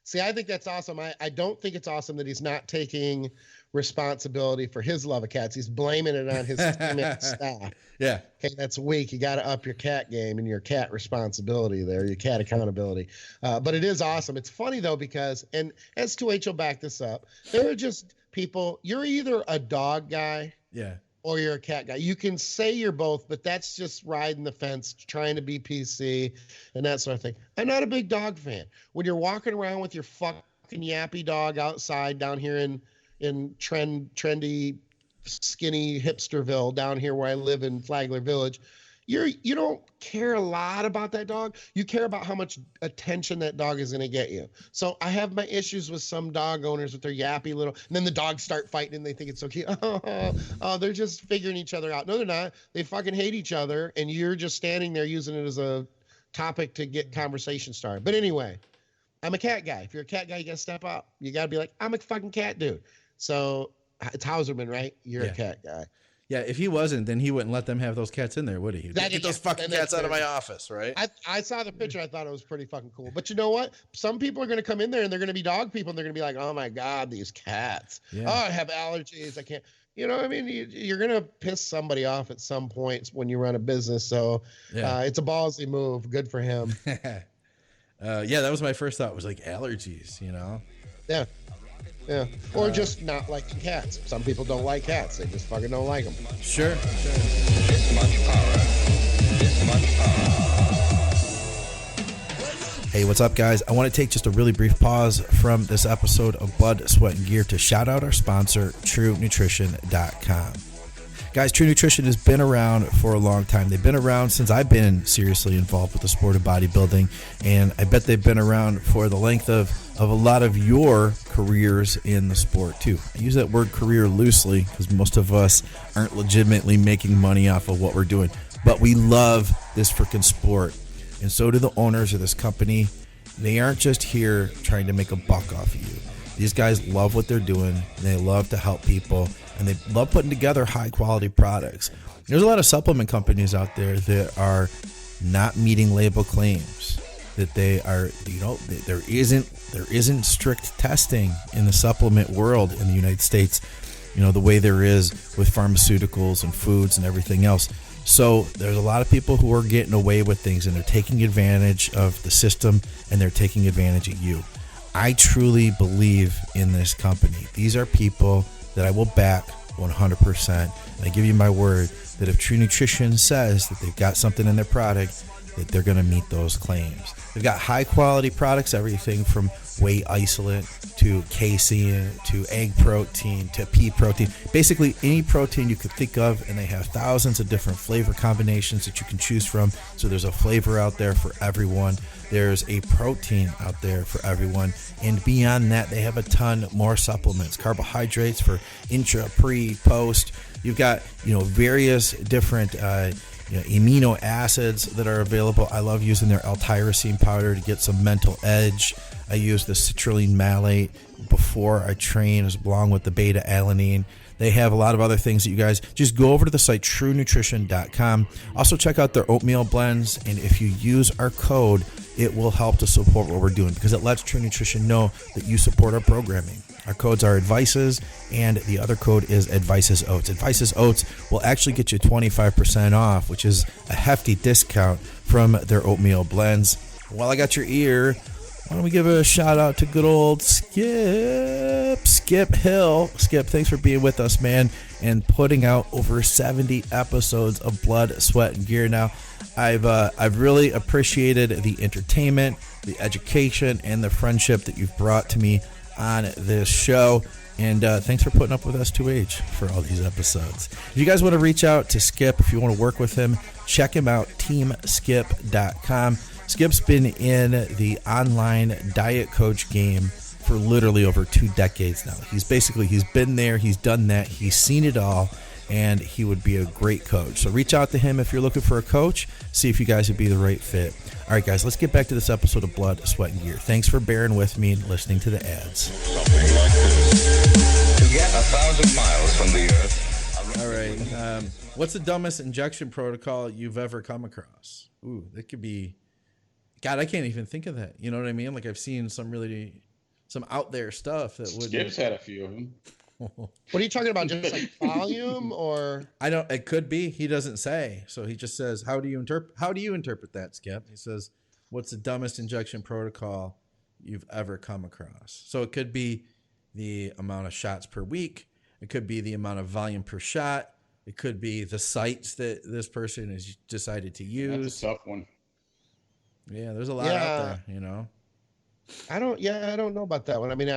See, I think that's awesome. I don't think it's awesome that he's not taking responsibility for his love of cats. He's blaming it on his female staff. Yeah. Okay, that's weak. You got to up your cat game and your cat responsibility there, your cat accountability. But it is awesome. It's funny, though, because, and S2H will back this up, there are just people, you're either a dog guy. Yeah. Or you're a cat guy. You can say you're both, but that's just riding the fence, trying to be PC and that sort of thing. I'm not a big dog fan. When you're walking around with your fucking yappy dog outside down here in trendy, skinny hipsterville down here where I live in Flagler Village, you don't care a lot about that dog. You care about how much attention that dog is going to get you. So I have my issues with some dog owners with their yappy little, and then the dogs start fighting and they think it's so cute. Oh, they're just figuring each other out. No, they're not. They fucking hate each other, and you're just standing there using it as a topic to get conversation started. But anyway, I'm a cat guy. If you're a cat guy, you got to step up. You got to be like, I'm a fucking cat dude. So it's Hauserman, right? You're a cat guy. Yeah, if he wasn't, then he wouldn't let them have those cats in there, would he? Get those fucking cats out of my office, right? I saw the picture. I thought it was pretty fucking cool. But you know what? Some people are going to come in there and they're going to be dog people, and they're going to be like, oh, my God, these cats. Yeah. Oh, I have allergies. I can't. You know, I mean, you're going to piss somebody off at some point when you run a business. So it's a ballsy move. Good for him. Yeah, that was my first thought. Was like allergies, you know. Yeah. Yeah. Or just not liking cats. Some people don't like cats. They just fucking don't like them. Sure. This much power. This much power. Hey, what's up, guys? I want to take just a really brief pause from this episode of Blood, Sweat, and Gear to shout out our sponsor, TrueNutrition.com. Guys, True Nutrition has been around for a long time. They've been around since I've been seriously involved with the sport of bodybuilding, and I bet they've been around for the length of a lot of your careers in the sport, too. I use that word career loosely because most of us aren't legitimately making money off of what we're doing, but we love this freaking sport. And so do the owners of this company. They aren't just here trying to make a buck off of you. These guys love what they're doing. And they love to help people. And they love putting together high quality products. There's a lot of supplement companies out there that are not meeting label claims. That they are, you know, there isn't strict testing in the supplement world in the United States, you know, the way there is with pharmaceuticals and foods and everything else. So there's a lot of people who are getting away with things, and they're taking advantage of the system, and they're taking advantage of you. I truly believe in this company. These are people that I will back 100%. And I give you my word that if True Nutrition says that they've got something in their product, that they're going to meet those claims. They've got high quality products, everything from whey isolate to casein to egg protein to pea protein, basically any protein you could think of, and they have thousands of different flavor combinations that you can choose from. So there's a flavor out there for everyone. There's a protein out there for everyone, and beyond that, they have a ton more supplements, carbohydrates for intra, pre, post. You've got, you know, various different amino acids that are available. I love using their L-tyrosine powder to get some mental edge. I use the citrulline malate before I train, along with the beta-alanine. They have a lot of other things that you guys just go over to the site, TrueNutrition.com. Also check out their oatmeal blends, and if you use our code, it will help to support what we're doing because it lets True Nutrition know that you support our programming. Our codes are Advices, and the other code is Advices Oats. Advices Oats will actually get you 25% off, which is a hefty discount from their oatmeal blends. While I got your ear, why don't we give a shout out to good old Skip Hill. Skip, thanks for being with us, man, and putting out over 70 episodes of Blood, Sweat, and Gear now. I've really appreciated the entertainment, the education, and the friendship that you've brought to me on this show. And thanks for putting up with S2H for all these episodes. If you guys want to reach out to Skip, if you want to work with him, check him out, teamskip.com. Skip's been in the online diet coach game for literally over 2 decades now. He's been there, he's done that, he's seen it all, and he would be a great coach. So reach out to him if you're looking for a coach, see if you guys would be the right fit. All right, guys, let's get back to this episode of Blood, Sweat, and Gear. Thanks for bearing with me and listening to the ads. Something like this. To get 1,000 miles from the Earth. All right. What's the dumbest injection protocol you've ever come across? Ooh, that could be... God, I can't even think of that. You know what I mean? Like, I've seen some out there stuff that would... Skip's had a few of them. What are you talking about? Just like volume or? I don't. It could be. He doesn't say. So he just says, "How do you interpret that, Skip?" He says, "What's the dumbest injection protocol you've ever come across?" So it could be the amount of shots per week. It could be the amount of volume per shot. It could be the sites that this person has decided to use. That's a tough one. Yeah, there's a lot out there. You know. I don't know about that one. I mean,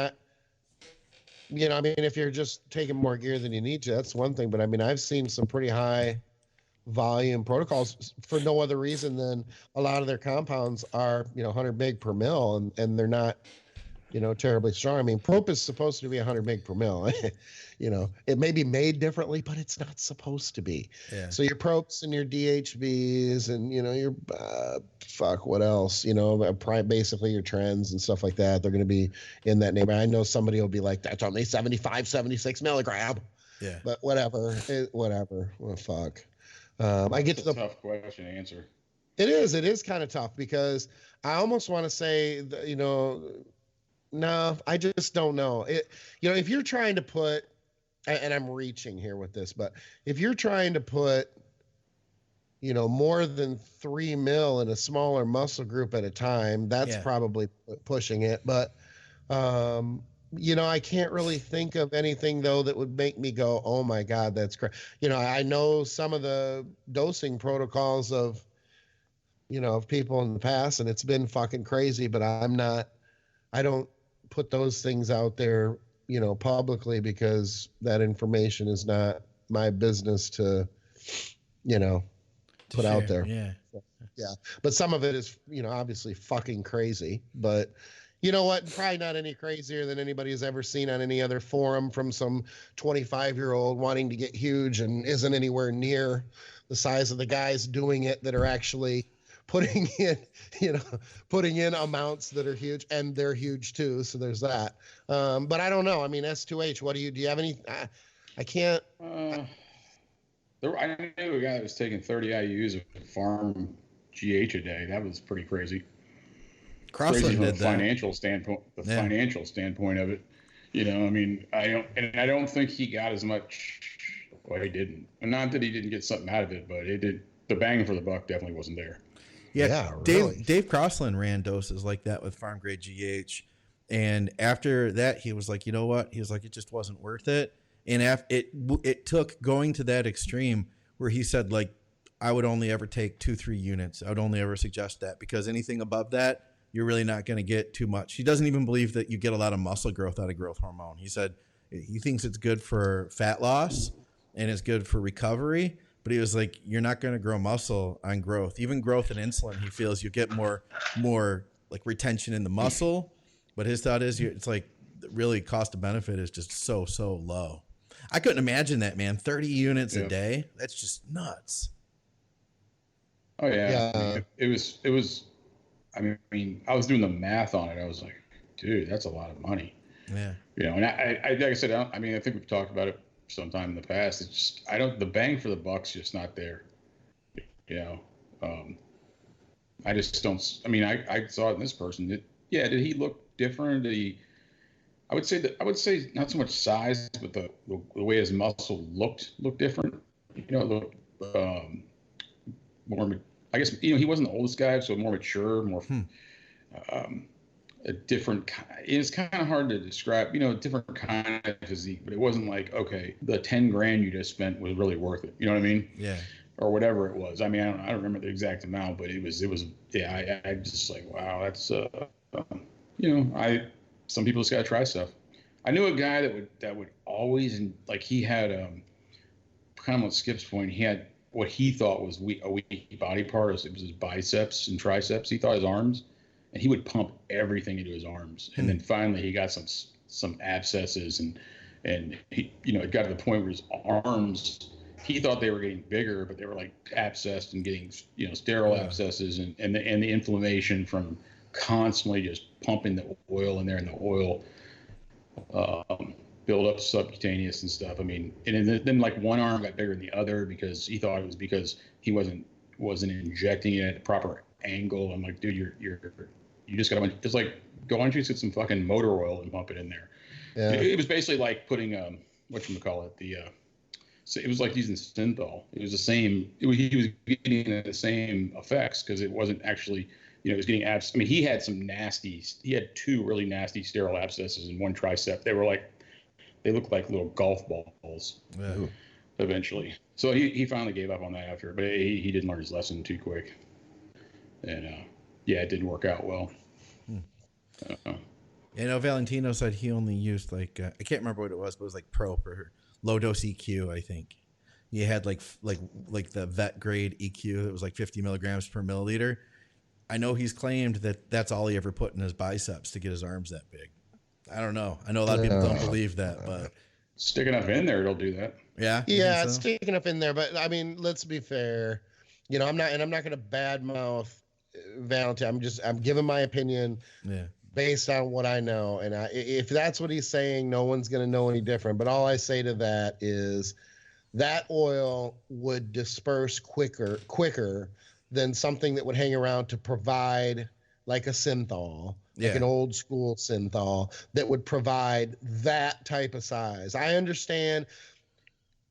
if you're just taking more gear than you need to, that's one thing. But I mean, I've seen some pretty high volume protocols for no other reason than a lot of their compounds are, 100 mg per mil, and they're not, terribly strong. I mean, Prop is supposed to be 100 mg per mil. It may be made differently, but it's not supposed to be. Yeah. So your Props and your DHBs and, your, what else? Basically your trends and stuff like that. They're going to be in that neighborhood. I know somebody will be like, that's only 75, 76 milligram. Yeah. But whatever. Well, fuck. I get That's to a tough question to answer. It is kind of tough because I almost want to say, no, I just don't know. If you're trying to put, and I'm reaching here with this, but if you're trying to put more than 3 mil in a smaller muscle group at a time, that's Yeah. probably pushing it. But, I can't really think of anything though that would make me go, oh my God, that's great. I know some of the dosing protocols of people in the past, and it's been fucking crazy, but I don't put those things out there, publicly, because that information is not my business to, put out there. Yeah. Yeah. But some of it is, obviously fucking crazy, but you know what? Probably not any crazier than anybody has ever seen on any other forum from some 25-year-old wanting to get huge and isn't anywhere near the size of the guys doing it that are actually putting in amounts that are huge, and they're huge too. So there's that. But I don't know. I mean, S2H, do you have any, I can't. I knew a guy that was taking 30 IUs of farm GH a day. That was pretty crazy. Crossland Crazy did from a that. financial standpoint. Yeah. Financial standpoint of it, I mean, I don't think he got as much. Well, he didn't. And not that he didn't get something out of it, but it did. The bang for the buck definitely wasn't there. Yeah, really. Dave Crossland ran doses like that with farm grade GH, and after that, he was like, you know what? He was like, it just wasn't worth it. And it took going to that extreme where he said, like, I would only ever take 2-3 units. I would only ever suggest that, because anything above that, you're really not going to get too much. He doesn't even believe that you get a lot of muscle growth out of growth hormone. He said he thinks it's good for fat loss and it's good for recovery. But he was like, you're not going to grow muscle on growth. Even growth in insulin, he feels you get more like retention in the muscle. But his thought is, it's like really cost of benefit is just so low. I couldn't imagine that, man. 30 units a day. That's just nuts. Oh yeah. Yeah. It was. I mean, I was doing the math on it. I was like, dude, that's a lot of money. Yeah. And I like I said, I think we've talked about it sometime in the past. It's just, the bang for the buck's just not there. I just don't. I mean, I saw it in this person. Did he look different? I would say not so much size, but the way his muscle looked different. It looked more. I guess he wasn't the oldest guy, so more mature, more a different. It's kind of hard to describe. A different kind of physique, but it wasn't like, okay, the 10 grand you just spent was really worth it. You know what I mean? Yeah. Or whatever it was. I mean, I don't remember the exact amount, but it was. Yeah, I just like, wow, that's some people just gotta try stuff. I knew a guy that would always, like, he had kind of on Skip's point, he had what he thought was a weak body part. It was his biceps and triceps. He thought his arms, and he would pump everything into his arms. And then finally he got some abscesses, and he, it got to the point where his arms, he thought they were getting bigger, but they were like abscessed and getting, sterile abscesses, and the inflammation from constantly just pumping the oil in there, and the oil build up subcutaneous and stuff. I mean, and then like one arm got bigger than the other because he thought it was because he wasn't injecting it at the proper angle. I'm like, dude, you just gotta, it's like, go on, just get some fucking motor oil and pump it in there. Yeah. It was basically like putting so it was like using synthol. It was the same. He was getting the same effects because it wasn't actually, it was getting abs. I mean, he had he had 2 really nasty sterile abscesses in one tricep. They looked like little golf balls. Yeah. Eventually. So he finally gave up on that after, but he didn't learn his lesson too quick. And it didn't work out well. Valentino said he only used I can't remember what it was, but it was like Prope or low dose EQ, I think. He had like the vet grade EQ. It was like 50 milligrams per milliliter. I know he's claimed that that's all he ever put in his biceps to get his arms that big. I don't know. I know a lot of people don't believe that, but stick enough in there, it'll do that. Yeah. Yeah, it's sticking enough in there, but I mean, let's be fair. I'm not going to badmouth Valentine. I'm giving my opinion. Yeah. Based on what I know, and if that's what he's saying, no one's going to know any different. But all I say to that is that oil would disperse quicker than something that would hang around to provide like a synthol, like an old school synthol that would provide that type of size. I understand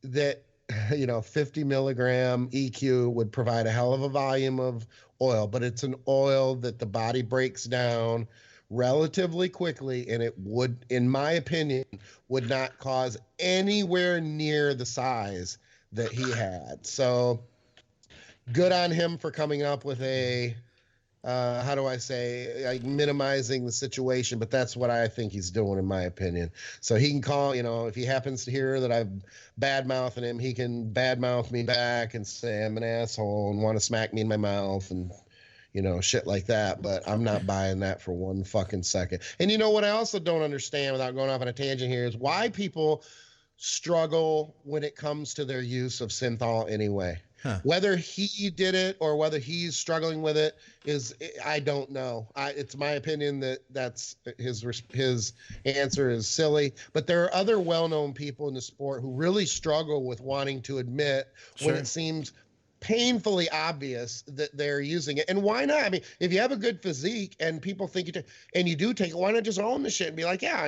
that 50 milligram EQ would provide a hell of a volume of oil, but it's an oil that the body breaks down relatively quickly, and it would, in my opinion, would not cause anywhere near the size that he had. So good on him for coming up with a how do I say, like, minimizing the situation, but that's what I think he's doing, in my opinion. So he can call, if he happens to hear that I'm bad mouthing him, he can bad mouth me back and say I'm an asshole and want to smack me in my mouth and shit like that. But I'm not buying that for one fucking second. And you know what I also don't understand, without going off on a tangent here, is why people struggle when it comes to their use of synthol anyway. Huh. Whether he did it or whether he's struggling with it I don't know. It's my opinion that's his answer is silly. But there are other well-known people in the sport who really struggle with wanting to admit when it seems painfully obvious that they're using it. And why not? I mean, if you have a good physique and people think and you do take it, why not just own the shit and be like, yeah,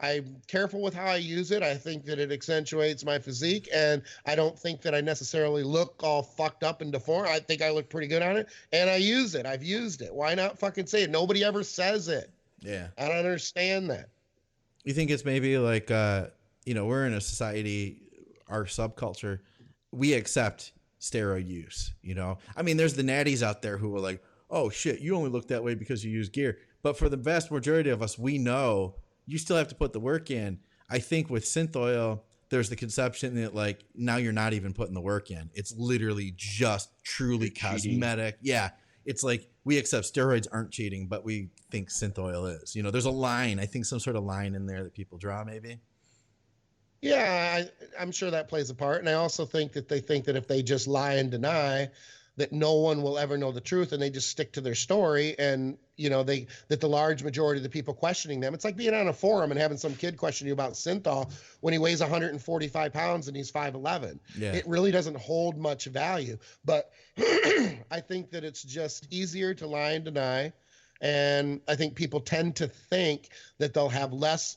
I'm careful with how I use it. I think that it accentuates my physique, and I don't think that I necessarily look all fucked up and deformed. I think I look pretty good on it, and I use it. I've used it. Why not fucking say it? Nobody ever says it. Yeah. I don't understand that. You think it's maybe like, we're in a society, our subculture, we accept steroid use, I mean, there's the natties out there who are like, oh shit, you only look that way because you use gear. But for the vast majority of us, we know you still have to put the work in. I think with synth oil, there's the conception that like now you're not even putting the work in. It's literally just truly cosmetic. Yeah. It's like we accept steroids aren't cheating, but we think synth oil is. There's a line, I think some sort of line in there that people draw maybe. Yeah, I'm sure that plays a part. And I also think that they think that if they just lie and deny, that no one will ever know the truth, and they just stick to their story. And, that the large majority of the people questioning them, it's like being on a forum and having some kid question you about synthol when he weighs 145 pounds and he's 5'11". Yeah. It really doesn't hold much value. But I think that it's just easier to lie and deny. And I think people tend to think that they'll have less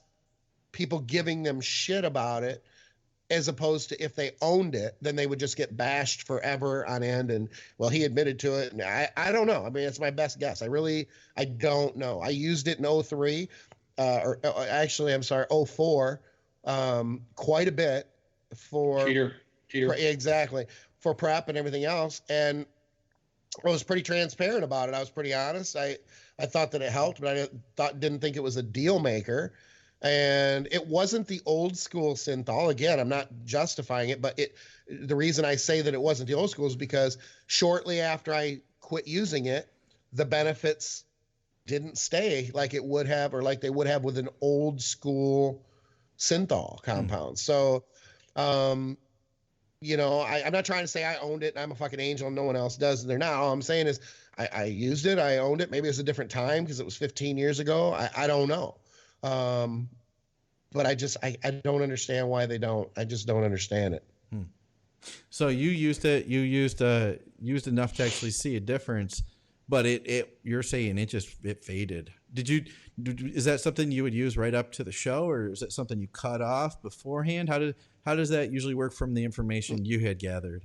people giving them shit about it, as opposed to if they owned it, then they would just get bashed forever on end. And well, he admitted to it. And I don't know. I mean, it's my best guess. I don't know. I used it in 03, actually, I'm sorry, 04, quite a bit for cheater. Exactly. For prep and everything else. And I was pretty transparent about it. I was pretty honest. I thought that it helped, but I didn't think it was a deal maker. And it wasn't the old school synthol. Again, I'm not justifying it, but the reason I say that it wasn't the old school is because shortly after I quit using it, the benefits didn't stay like it would have, or like they would have with an old school synthol compound. So, I'm not trying to say I owned it and I'm a fucking angel and no one else does there now. All I'm saying is I used it, I owned it. Maybe it was a different time because it was 15 years ago. I don't know. But I don't understand why they don't. I just don't understand it. So you used it. You used enough to actually see a difference, but you're saying it faded. Is that something you would use right up to the show, or is it something you cut off beforehand? How does that usually work from the information you had gathered?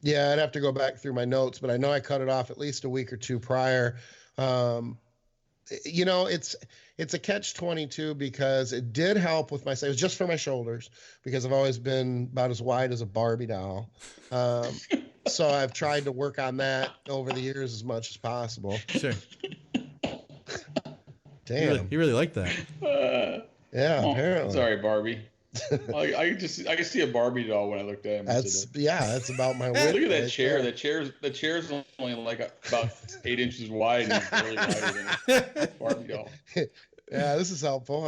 Yeah, I'd have to go back through my notes, but I know I cut it off at least a week or two prior. It's a catch-22 because it did help with it was just for my shoulders because I've always been about as wide as a Barbie doll. So I've tried to work on that over the years as much as possible. Sure. Damn. You really like that. Yeah, apparently. Sorry, Barbie. I can see a Barbie doll when I looked at him. That's about my width. Look at that chair. The chair's only like about 8 inches wide and it's really wider than a Barbie doll. Yeah, this is helpful.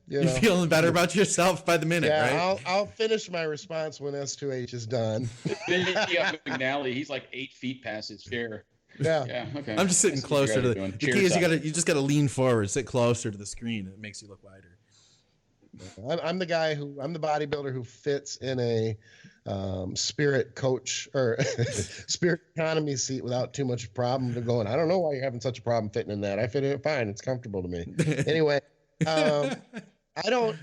You're feeling better about yourself by the minute, right? I'll finish my response when S2H is done. Then you got McNally. He's like 8 feet past his chair. Yeah. Okay. I'm just sitting closer to the key is you just got to lean forward, sit closer to the screen. It makes you look wider. I'm the bodybuilder who fits in a Spirit coach or Spirit economy seat without too much problem to going. I don't know why you're having such a problem fitting in that. I fit in it fine. It's comfortable to me. Anyway, I don't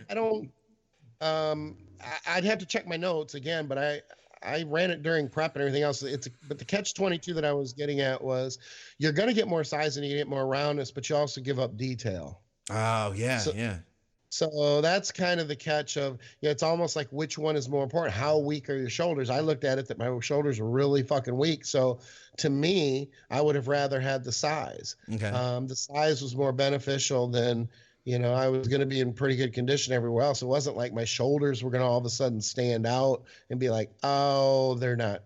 I'd have to check my notes again, but I ran it during prep and everything else. But the catch 22 that I was getting at was you're going to get more size and you get more roundness, but you also give up detail. Oh yeah, So, yeah. So that's kind of the catch of, it's almost like which one is more important. How weak are your shoulders? I looked at it that my shoulders were really fucking weak. So to me, I would have rather had the size. Okay. The size was more beneficial than, I was going to be in pretty good condition everywhere else. It wasn't like my shoulders were going to all of a sudden stand out and be like, oh, they're not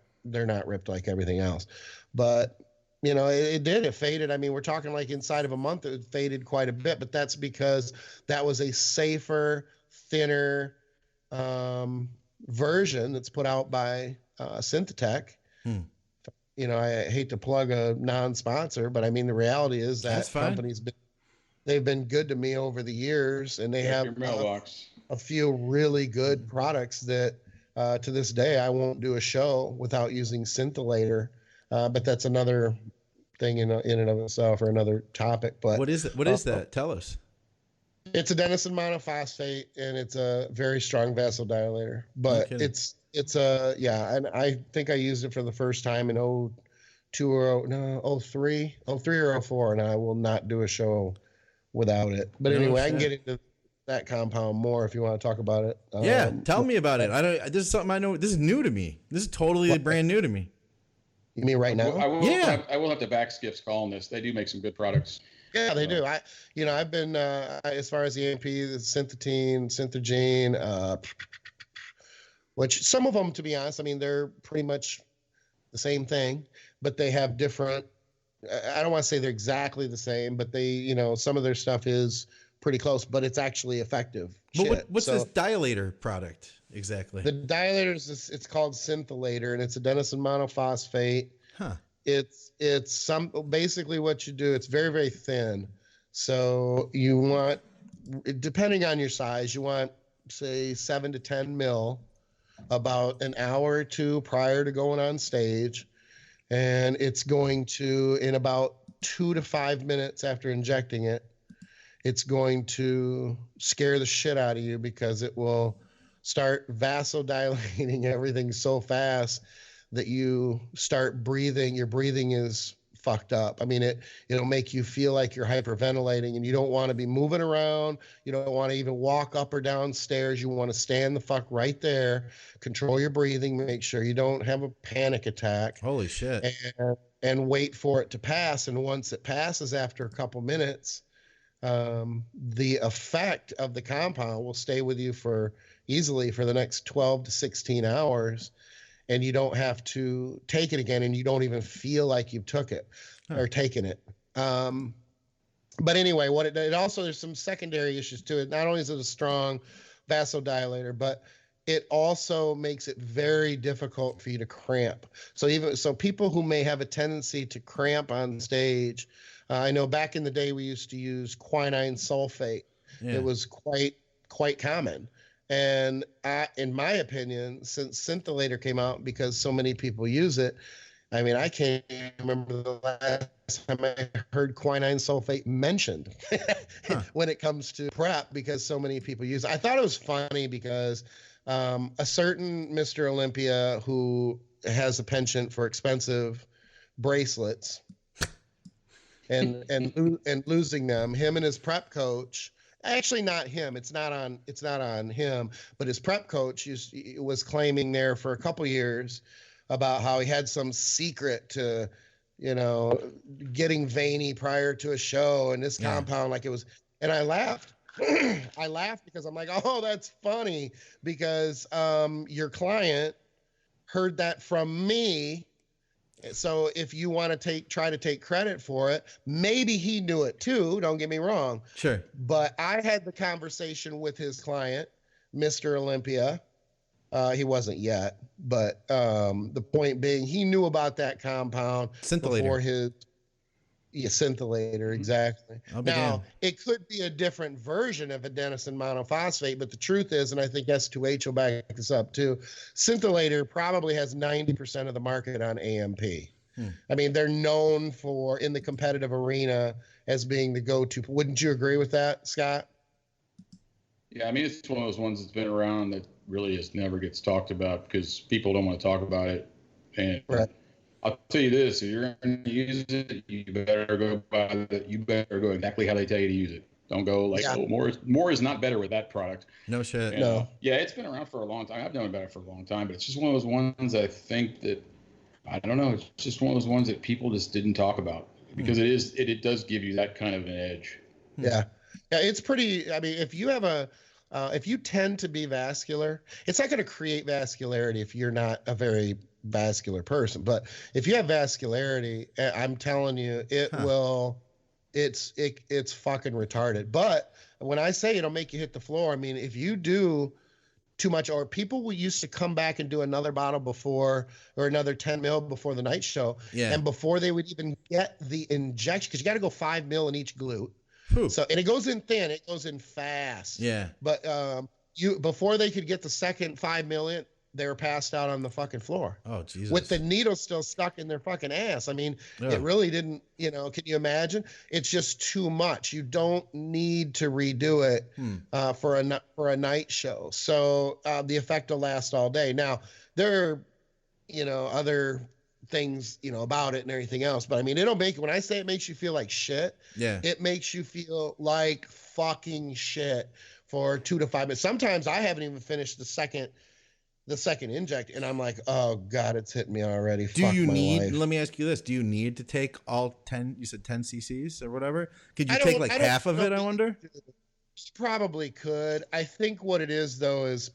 ripped like everything else. But it faded. I mean, we're talking like inside of a month, it faded quite a bit, but that's because that was a safer, thinner version that's put out by Synthetech. I hate to plug a non-sponsor, but I mean, the reality is that they've been good to me over the years, and they have your mailbox. A few really good products that to this day, I won't do a show without using Scintillator. But that's another thing in and of itself, or another topic. But what is it? What is that? Tell us. It's adenosine monophosphate, and it's a very strong vasodilator. But it's and I think I used it for the first time in 03 or 04, and I will not do a show without it. But anyway, I can get into that compound more if you want to talk about it. Yeah, tell me about it. This is something I know. This is new to me. This is totally brand new to me. You mean right now? I will have to back Skip's call on this. They do make some good products. Yeah, they do. I've been as far as the AMP, the Synthetine, Synthergene, which some of them, to be honest, I mean, they're pretty much the same thing, but they have different. I don't want to say they're exactly the same, but they, some of their stuff is pretty close, but it's actually effective. But what's this dilator product exactly? The dilator it's called Scintillator, and it's adenosine monophosphate. Huh. It's basically what you do. It's very, very thin. So you want, depending on your size, you want say 7 to 10 mil about an hour or two prior to going on stage. And it's going to, in about 2 to 5 minutes after injecting it, it's going to scare the shit out of you because it will start vasodilating everything so fast that you start breathing. Your breathing is fucked up. I mean, it'll make you feel like you're hyperventilating, and you don't want to be moving around. You don't want to even walk up or down stairs. You want to stand the fuck right there, control your breathing, make sure you don't have a panic attack. Holy shit. And wait for it to pass. And once it passes after a couple minutes, the effect of the compound will stay with you easily for the next 12 to 16 hours. And you don't have to take it again, and you don't even feel like you've took it or taken it. But anyway, it also, there's some secondary issues to it. Not only is it a strong vasodilator, but it also makes it very difficult for you to cramp. So people who may have a tendency to cramp on stage, I know back in the day we used to use quinine sulfate. Yeah. It was quite common. And in my opinion, since Scintillator came out, because so many people use it, I mean, I can't remember the last time I heard quinine sulfate mentioned when it comes to prep, because so many people use it. I thought it was funny because a certain Mr. Olympia who has a penchant for expensive bracelets and losing them, him and his prep coach. Actually, not him. It's not on him. But his prep coach was claiming there for a couple years about how he had some secret to, getting veiny prior to a show, and this compound, like it was. And I laughed. I laughed because I'm like, oh, that's funny, because your client heard that from me. So if you want to try to take credit for it, maybe he knew it too. Don't get me wrong. Sure. But I had the conversation with his client, Mr. Olympia. He wasn't yet, but the point being, he knew about that compound before his Scintillator, exactly. Now, it could be a different version of adenosine monophosphate, but the truth is, and I think S2H will back this up too, Scintillator probably has 90% of the market on AMP. I mean, they're known in the competitive arena as being the go-to. Wouldn't you agree with that, Scott? Yeah, I mean, it's one of those ones that's been around that really just never gets talked about because people don't want to talk about it. And Right. I'll tell you this: if you're going to use it, you better go by that. You better go exactly how they tell you to use it. Don't go like, Yeah. oh, more is not better with that product. No shit. And, No. yeah, it's been around for a long time. I've known about it for a long time, but it's just one of those ones I think that I don't know. It's just one of those ones that people just didn't talk about because it does give you that kind of an edge. Yeah. Yeah. It's pretty. I mean, if you have if you tend to be vascular, it's not going to create vascularity if you're not a very vascular person. But if you have vascularity, I'm telling you, it will. It's fucking retarded. But when I say it'll make you hit the floor, I mean, if you do too much, or people will used to come back and do another bottle before or another 10 mil before the night show. Yeah. And before they would even get the injection, because you got to go 5 mil in each glute. Whew. So, and it goes in thin, it goes in fast. Yeah. But before they could get the second 5 million, they were passed out on the fucking floor. Oh, Jesus. With the needle still stuck in their fucking ass. I mean, Yeah. it really didn't, can you imagine? It's just too much. You don't need to redo it for a night show. So the effect will last all day. Now, there are, other things, about it and everything else. But I mean, it'll make, when I say it makes you feel like shit, Yeah. it makes you feel like fucking shit for 2 to 5 minutes. Sometimes I haven't even finished the second inject, and I'm like, oh God, it's hitting me already. Do you need, let me ask you this, do you need to take all 10, you said 10 cc's or whatever? Could you take like half of it, I wonder? Probably could. I think what it is, though, is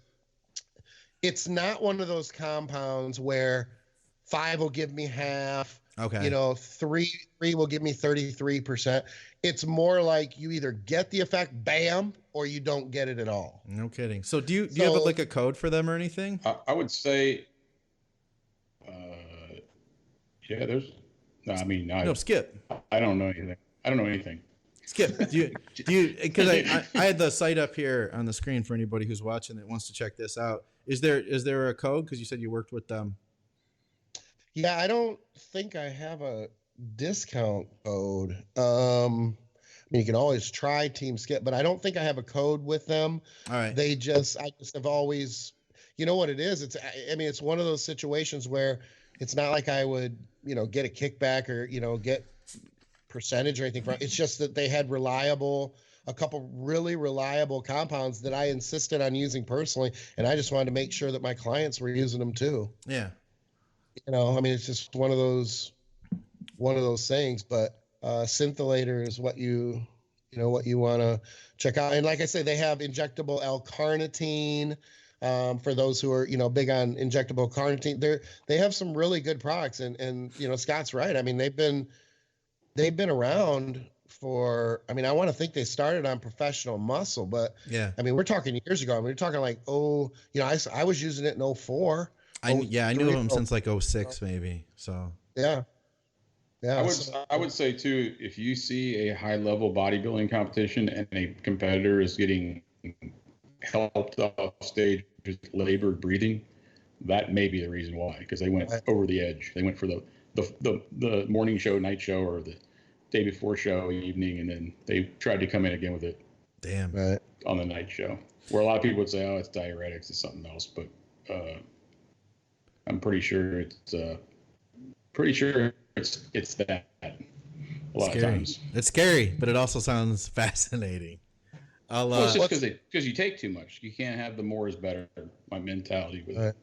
it's not one of those compounds where 5 will give me half. Okay. 3 will give me 33%. It's more like you either get the effect, bam, or you don't get it at all. No kidding. So do you have like a code for them or anything? I would say, yeah, there's. No, I mean, No, Skip. I don't know anything. Skip, do you? Because I had the site up here on the screen for anybody who's watching that wants to check this out. Is there a code? Because you said you worked with them. Yeah, I don't think I have a discount code. I mean, you can always try Team Skip, but I don't think I have a code with them. All right. I just have always, what it is? It's one of those situations where it's not like I would, get a kickback or, get percentage or anything from it. It's just that they had a couple really reliable compounds that I insisted on using personally. And I just wanted to make sure that my clients were using them too. Yeah. It's just one of those things, but Scintillator is what you want to check out. And like I say, they have injectable L-carnitine for those who are, big on injectable carnitine. They have some really good products, and Scott's right. I mean, they've been around for, I want to think they started on professional muscle, but yeah, we're talking years ago. We're talking like, I was using it in 04. I knew him since like 06 maybe. So yeah. I would say too, if you see a high level bodybuilding competition and a competitor is getting helped off stage with labored breathing, that may be the reason why, because they went over the edge. They went for the morning show, night show, or the day before show, evening, and then they tried to come in again with it. Damn. Right. On the night show, where a lot of people would say, "Oh, it's diuretics, it's something else," but I'm pretty sure it's that a lot of times. It's scary, but it also sounds fascinating. Well, it's just because you take too much. You can't have the more is better. My mentality with it.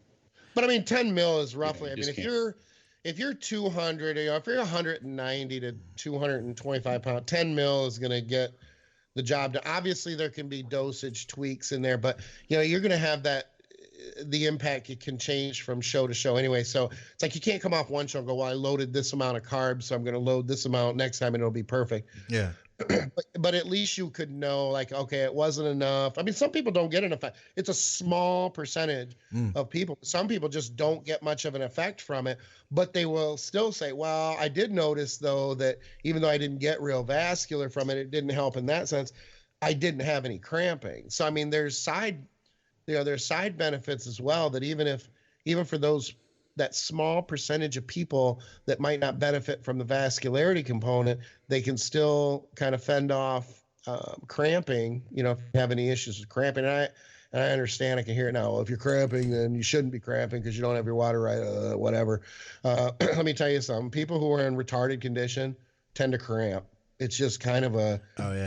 But 10 mil is roughly. Yeah, if you're 200, if you're 190 to 225 pounds, 10 mil is going to get the job done. Obviously, there can be dosage tweaks in there, but you're going to have that. The impact, it can change from show to show anyway. So it's like you can't come off one show and go, well, I loaded this amount of carbs, so I'm going to load this amount next time and it'll be perfect. Yeah. but at least you could know, like, okay, it wasn't enough. Some people don't get an effect. It's a small percentage of people. Some people just don't get much of an effect from it, but they will still say, well, I did notice though that even though I didn't get real vascular from it, it didn't help in that sense. I didn't have any cramping. So, there's side benefits as well, that even for that small percentage of people that might not benefit from the vascularity component, they can still kind of fend off cramping, you know, if you have any issues with cramping, and I understand, I can hear it now. Well, if you're cramping, then you shouldn't be cramping because you don't have your water right, whatever. Let me tell you something. People who are in retarded condition tend to cramp. It's just kind of a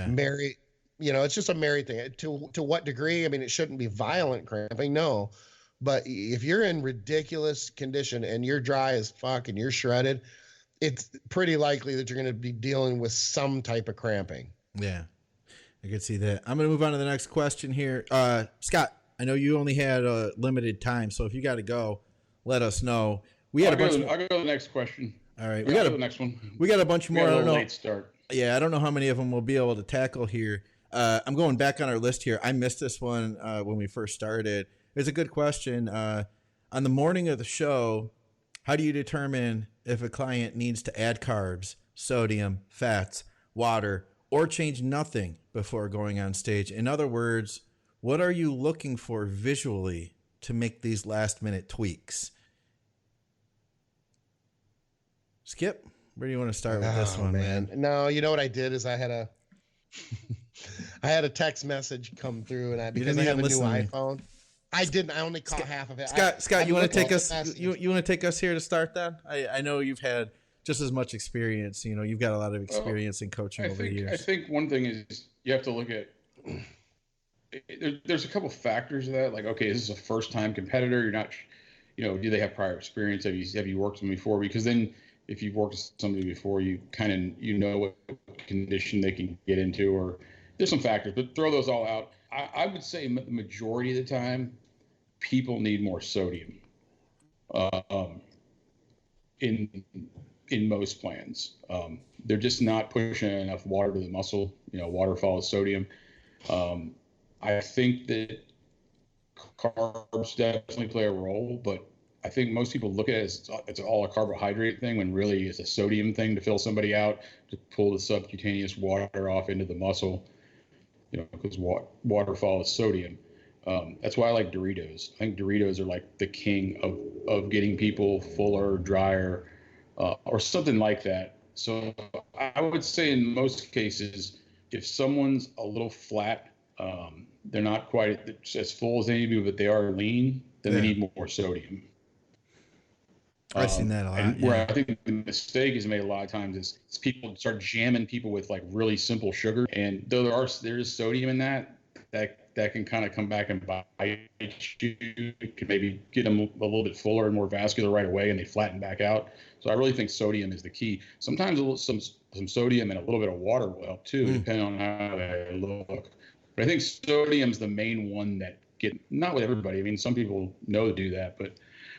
married, you know, it's just a married thing. To what degree? I mean, it shouldn't be violent cramping, no. But if you're in ridiculous condition and you're dry as fuck and you're shredded, it's pretty likely that you're going to be dealing with some type of cramping. Yeah, I can see that. I'm going to move on to the next question here. Scott, I know you only had a limited time, so if you got to go, let us know. I'll go to the next question. All right, we got the next one. We got a bunch more. I don't know. Late start. Yeah, I don't know how many of them we'll be able to tackle here. I'm going back on our list here. I missed this one when we first started. It's a good question. On the morning of the show, how do you determine if a client needs to add carbs, sodium, fats, water, or change nothing before going on stage? In other words, what are you looking for visually to make these last-minute tweaks? Skip, where do you want to start with this one, man? No, you know what I did is I had a I had a text message come through, and because I have a new iPhone. I didn't. I only caught half of it. Scott, you want to take us? You want to take us here to start then? I know you've had just as much experience. You know, you've got a lot of experience in coaching over the years. I think one thing is you have to look at. There's a couple factors of that. Like, okay, this is a first-time competitor. You're not, you know, do they have prior experience? Have you worked with them before? Because then, if you've worked with somebody before, you know what condition they can get into, or there's some factors. But throw those all out. I would say the majority of the time, people need more sodium in most plans. They're just not pushing enough water to the muscle. You know, water follows sodium. I think that carbs definitely play a role, but I think most people look at it as it's all a carbohydrate thing when really it's a sodium thing to fill somebody out, to pull the subcutaneous water off into the muscle, you know, because water follows sodium. That's why I like Doritos. I think Doritos are like the king of getting people fuller, drier, or something like that. So I would say in most cases, if someone's a little flat, they're not quite as full as they need to be, but they are lean, then they need more sodium. I've seen that a lot. And where I think the mistake is made a lot of times is people start jamming people with like really simple sugar, and though there is sodium in that can kind of come back and bite you. It can maybe get them a little bit fuller and more vascular right away, and they flatten back out. So I really think sodium is the key. Sometimes some sodium and a little bit of water will help too, depending on how they look. But I think sodium's the main one that not with everybody. I mean, some people know to do that, but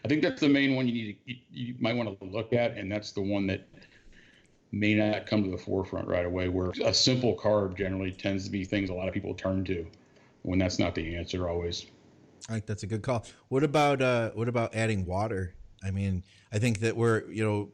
I think that's the main one you might want to look at, and that's the one that may not come to the forefront right away, where a simple carb generally tends to be things a lot of people turn to when that's not the answer always. I think that's a good call. What about adding water? I mean, I think that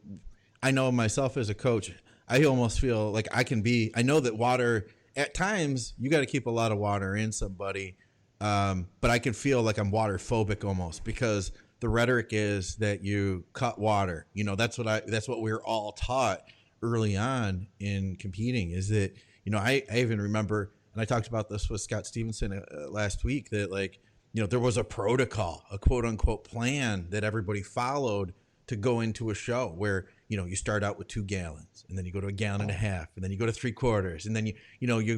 I know myself as a coach, I almost feel like I know that water, at times you got to keep a lot of water in somebody. But I can feel like I'm water phobic almost, because the rhetoric is that you cut water. You know, that's what we're all taught early on in competing, is that, you know, I even remember, and I talked about this with Scott Stevenson last week, that, like, you know, there was a protocol, a quote unquote plan that everybody followed to go into a show where, you know, you start out with 2 gallons, and then you go to 1.5 gallons, and then you go to 3/4, and then you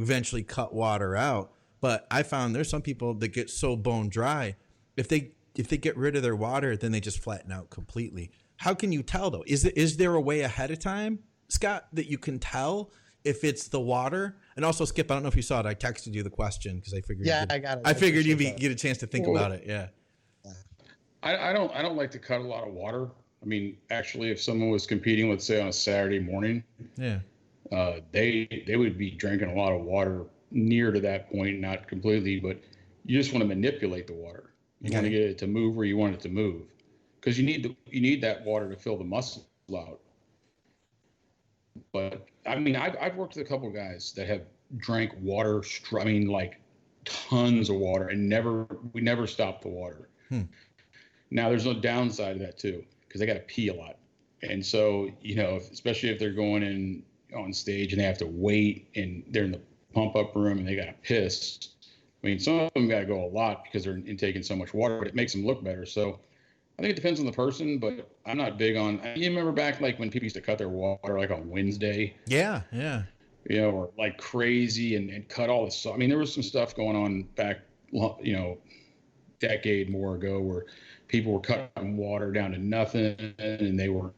eventually cut water out. But I found there's some people that get so bone dry, if they get rid of their water, then they just flatten out completely. How can you tell though? Is there a way ahead of time, Scott, that you can tell if it's the water? And also, Skip, I don't know if you saw it. I texted you the question because I figured. Yeah, I got it. I figured you'd get a chance to think about it. Yeah. I don't like to cut a lot of water. I mean, actually, if someone was competing, let's say on a Saturday morning, they would be drinking a lot of water near to that point, not completely, but you just want to manipulate the water. You want to get it to move where you want it to move, because you need that water to fill the muscle out. But I mean, I've worked with a couple of guys that have drank water, I mean, like tons of water, and we never stopped the water. Now there's no downside to that too, because they got to pee a lot. And so, you know, especially if they're going in on stage and they have to wait, and they're in pump up room and they got to piss. I mean, some of them got to go a lot because they're intaking so much water, but it makes them look better. So I think it depends on the person, but I'm not big on. You remember back like when people used to cut their water like on Wednesday, Yeah. or like crazy and cut all this. I mean, there was some stuff going on back, decade more ago where people were cutting water down to nothing and they were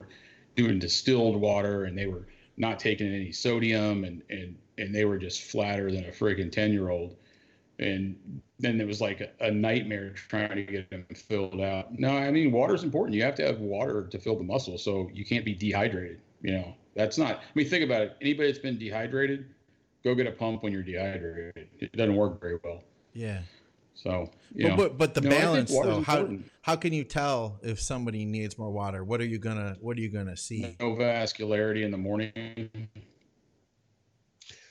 doing distilled water and they were not taking any sodium and they were just flatter than a friggin' 10-year-old. And then it was like a nightmare trying to get them filled out. No, I mean, water is important. You have to have water to fill the muscle, so you can't be dehydrated. That's not. I mean, think about it. Anybody that's been dehydrated, go get a pump when you're dehydrated. It doesn't work very well. Yeah. So, but the balance though, important. how can you tell if somebody needs more water? What are you gonna see? No vascularity in the morning.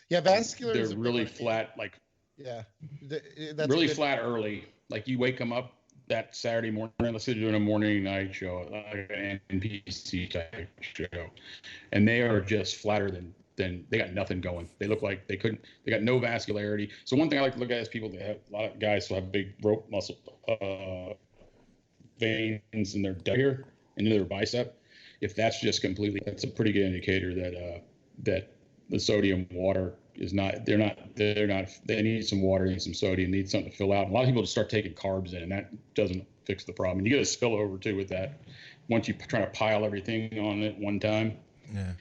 Yeah, vascular. They're really flat, like. Yeah, that's really flat early. Like you wake them up that Saturday morning. Let's say they're doing a morning night show, like an NPC type show, and they are just flatter than they got nothing going. They look like they got no vascularity. So one thing I like to look at is people that have a lot of guys who have big rope muscle veins in their deck and in their bicep. If that's just completely, that's a pretty good indicator that the sodium water is not. They need some water, need some sodium, need something to fill out. And a lot of people just start taking carbs in, and that doesn't fix the problem. And you get a spillover too with that. Once you try to pile everything on it one time. Yeah.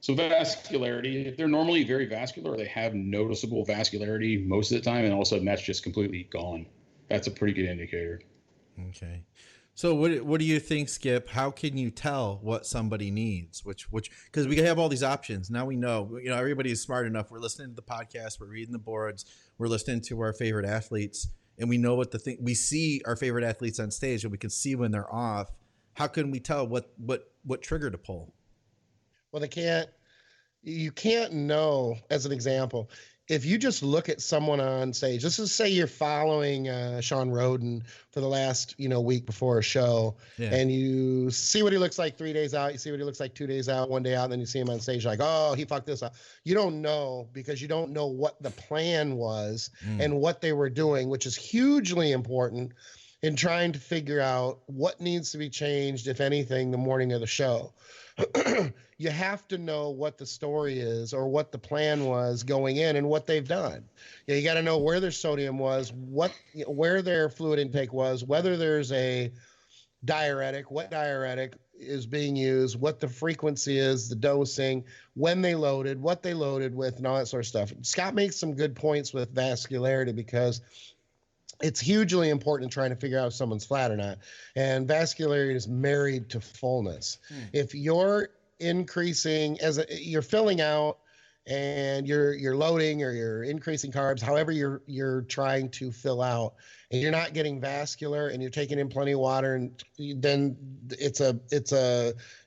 So vascularity, if they're normally very vascular, or they have noticeable vascularity most of the time, and all of a sudden that's just completely gone. That's a pretty good indicator. Okay. So what do you think, Skip? How can you tell what somebody needs? Which because we have all these options. Now we know, everybody is smart enough. We're listening to the podcast, we're reading the boards, we're listening to our favorite athletes, and we know we see our favorite athletes on stage and we can see when they're off. How can we tell what trigger to pull? Well, you can't know, as an example, if you just look at someone on stage. Let's just say you're following Sean Roden for the last week before a show, and you see what he looks like 3 days out, you see what he looks like 2 days out, 1 day out, and then you see him on stage like, oh, he fucked this up. You don't know because you don't know what the plan was and what they were doing, which is hugely important in trying to figure out what needs to be changed, if anything, the morning of the show. You have to know what the story is or what the plan was going in and what they've done. You got to know where their sodium was, where their fluid intake was, whether there's a diuretic, what diuretic is being used, what the frequency is, the dosing, when they loaded, what they loaded with, and all that sort of stuff. Scott makes some good points with vascularity because it's hugely important in trying to figure out if someone's flat or not. And vascularity is married to fullness. If you're increasing you're filling out and you're loading or you're increasing carbs, however you're trying to fill out, and you're not getting vascular and you're taking in plenty of water, and then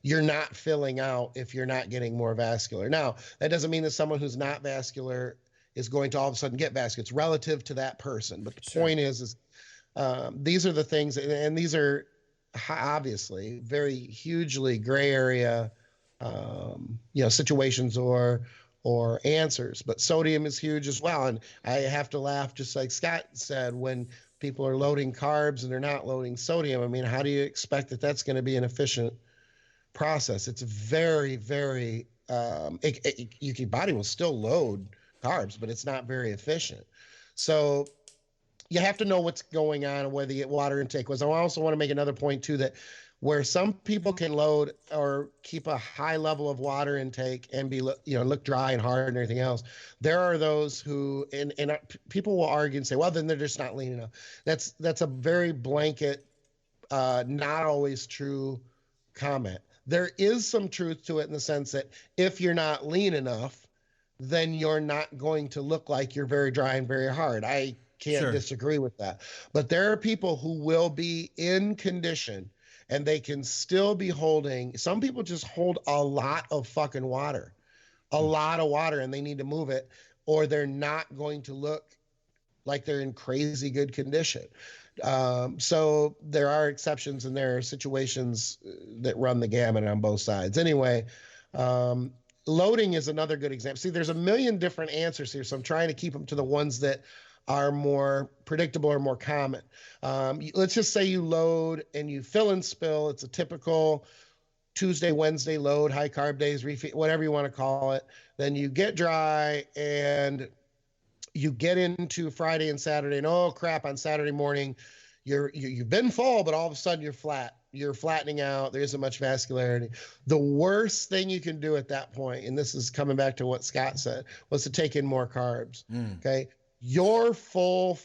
you're not filling out if you're not getting more vascular. Now, that doesn't mean that someone who's not vascular is going to all of a sudden get vascular. It's relative to that person. But the point is these are the things, and these are obviously very hugely gray area situations or answers. But sodium is huge as well. And I have to laugh, just like Scott said, when people are loading carbs and they're not loading sodium. I mean, how do you expect that that's going to be an efficient process? It's very, very, your body will still load carbs, but it's not very efficient. So you have to know what's going on and where the water intake was. I also want to make another point too, that where some people can load or keep a high level of water intake and be, look dry and hard and everything else, there are those who, and people will argue and say, well, then they're just not lean enough. That's a very blanket, not always true comment. There is some truth to it in the sense that if you're not lean enough, then you're not going to look like you're very dry and very hard. I can't disagree with that. But there are people who will be in condition and they can still be holding. Some people just hold a lot of fucking water, and they need to move it, or they're not going to look like they're in crazy good condition. So there are exceptions and there are situations that run the gamut on both sides. Anyway, loading is another good example. See, there's a million different answers here, so I'm trying to keep them to the ones that are more predictable or more common. Let's just say you load and you fill and spill. It's a typical Tuesday, Wednesday load, high carb days, refeed, whatever you want to call it. Then you get dry and you get into Friday and Saturday, and oh crap, on Saturday morning, you've been full, but all of a sudden you're flat. You're flattening out. There isn't much vascularity. The worst thing you can do at that point, and this is coming back to what Scott said, was to take in more carbs. Okay. You're full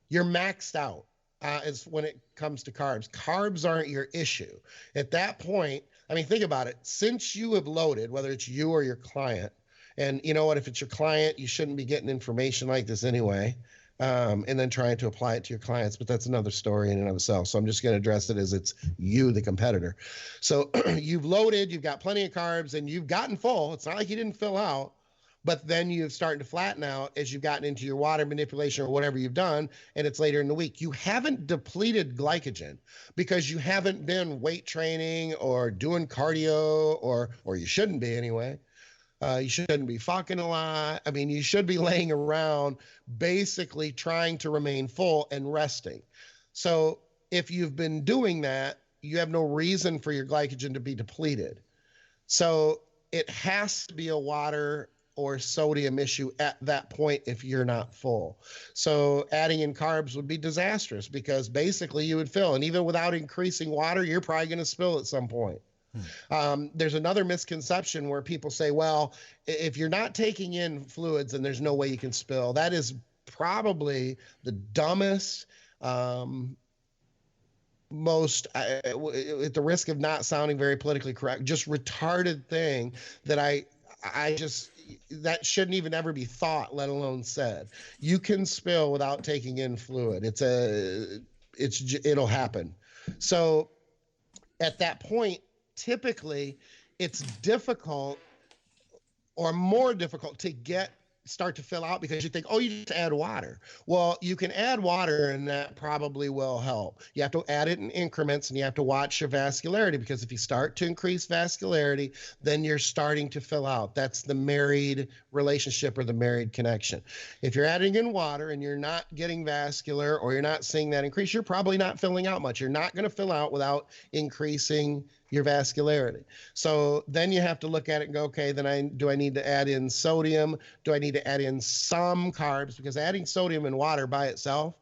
you're maxed out is when it comes to carbs. Carbs aren't your issue. At that point, I mean, think about it. Since you have loaded, whether it's you or your client, and you know what, if it's your client, you shouldn't be getting information like this anyway. And then trying to apply it to your clients, but that's another story in and of itself. So I'm just going to address it as it's you, the competitor. So you've loaded, you've got plenty of carbs, and you've gotten full. It's not like you didn't fill out, but then you've started to flatten out as you've gotten into your water manipulation or whatever you've done, and it's later in the week. You haven't depleted glycogen because you haven't been weight training or doing cardio, or you shouldn't be anyway. You shouldn't be fucking a lot. I mean, you should be laying around basically trying to remain full and resting. So if you've been doing that, you have no reason for your glycogen to be depleted. So it has to be a water or sodium issue at that point if you're not full. So adding in carbs would be disastrous because basically you would fill. And even without increasing water, you're probably going to spill at some point. There's another misconception where people say, well, if you're not taking in fluids, then there's no way you can spill. That is probably the dumbest, most, at the risk of not sounding very politically correct, just retarded thing that I just, that shouldn't even ever be thought, let alone said. You can spill without taking in fluid. It'll happen. So at that point, typically it's difficult or more difficult to start to fill out because you think, oh, you just add water. Well, you can add water and that probably will help. You have to add it in increments and you have to watch your vascularity because if you start to increase vascularity, then you're starting to fill out. That's the married relationship or the married connection. If you're adding in water and you're not getting vascular or you're not seeing that increase, you're probably not filling out much. You're not going to fill out without increasing your vascularity. So then you have to look at it and go, okay, then do I need to add in sodium? Do I need to add in some carbs? Because adding sodium in water by itself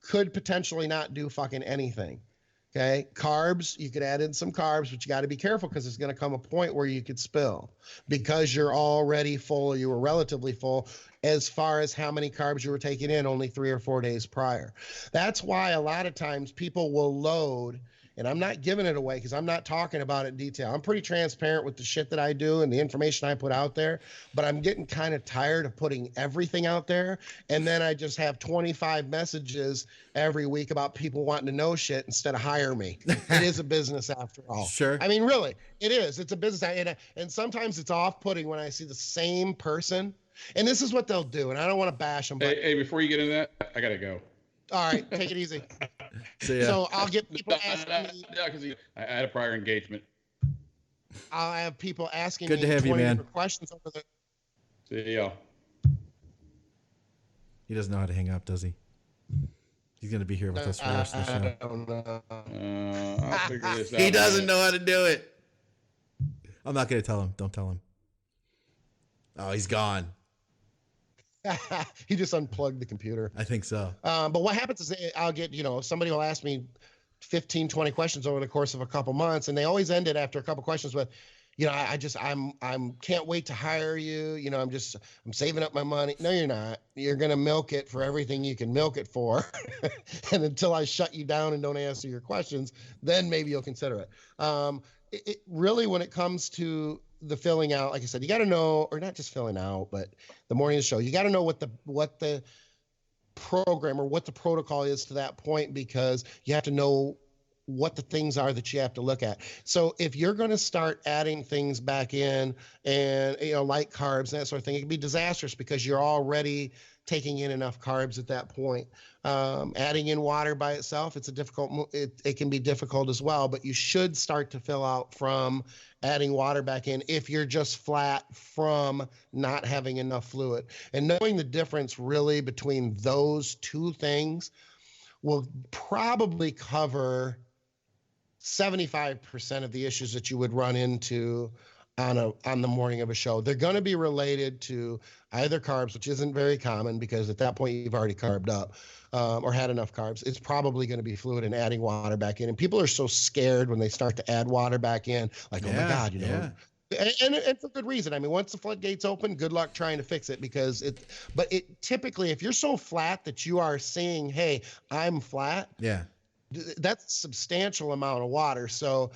could potentially not do fucking anything. Okay. Carbs, you could add in some carbs, but you got to be careful because there's going to come a point where you could spill because you're already full or you were relatively full as far as how many carbs you were taking in only 3 or 4 days prior. That's why a lot of times people will load. And I'm not giving it away because I'm not talking about it in detail. I'm pretty transparent with the shit that I do and the information I put out there, but I'm getting kind of tired of putting everything out there. And then I just have 25 messages every week about people wanting to know shit instead of hire me. It is a business after all. Sure. I mean, really, it is. It's a business. And sometimes it's off-putting when I see the same person. And this is what they'll do. And I don't want to bash them. But Hey, before you get into that, I got to go. all right, take it easy. So I'll get people asking me. Yeah, because I had a prior engagement. I'll have people asking Good me to have you, 20 man. different questions over the. See ya. He doesn't know how to hang up, does he? He's going to be here with us for the rest of the show. I don't know. I'll figure this out. He doesn't know how to do it. I'm not going to tell him. Don't tell him. Oh, he's gone. He just unplugged the computer. I think so. But what happens is I'll get, somebody will ask me 15, 20 questions over the course of a couple months, and they always end it after a couple questions with, I'm can't wait to hire you. I'm saving up my money. No, you're not. You're going to milk it for everything you can milk it for. And until I shut you down and don't answer your questions, then maybe you'll consider it. It really, when it comes to the filling out, like I said, you got to know, or not just filling out, but the morning of the show, you got to know what the program or what the protocol is to that point, because you have to know what the things are that you have to look at. So if you're going to start adding things back in and, like carbs and that sort of thing, it can be disastrous because you're already taking in enough carbs at that point. Adding in water by itself, it's a difficult. It can be difficult as well, but you should start to fill out from adding water back in if you're just flat from not having enough fluid. And knowing the difference really between those two things will probably cover 75% of the issues that you would run into on the morning of a show. They're going to be related to either carbs, which isn't very common because at that point you've already carved up or had enough carbs. It's probably going to be fluid and adding water back in. And people are so scared when they start to add water back in, like, oh my God, you know. And for good reason. I mean, once the floodgates open, good luck trying to fix it because but typically, if you're so flat that you are saying, hey, I'm flat. Yeah. That's a substantial amount of water. So,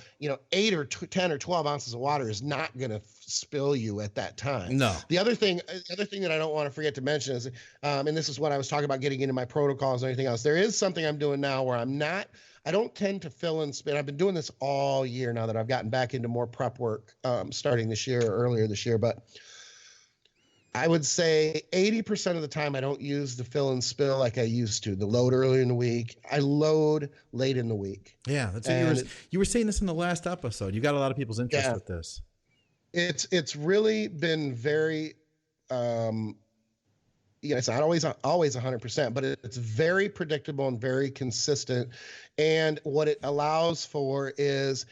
8 or 10 or 12 ounces of water is not going to spill you at that time. No. The other thing that I don't want to forget to mention is, and this is what I was talking about getting into my protocols and everything else. There is something I'm doing now where I don't tend to fill and spin. I've been doing this all year now that I've gotten back into more prep work starting this year or earlier this year. But I would say 80% of the time I don't use the fill and spill like I used to. The load early in the week. I load late in the week. Yeah, that's what you were saying this in the last episode. You got a lot of people's interest with this. It's really been very it's not always 100%, but it's very predictable and very consistent. And what it allows for is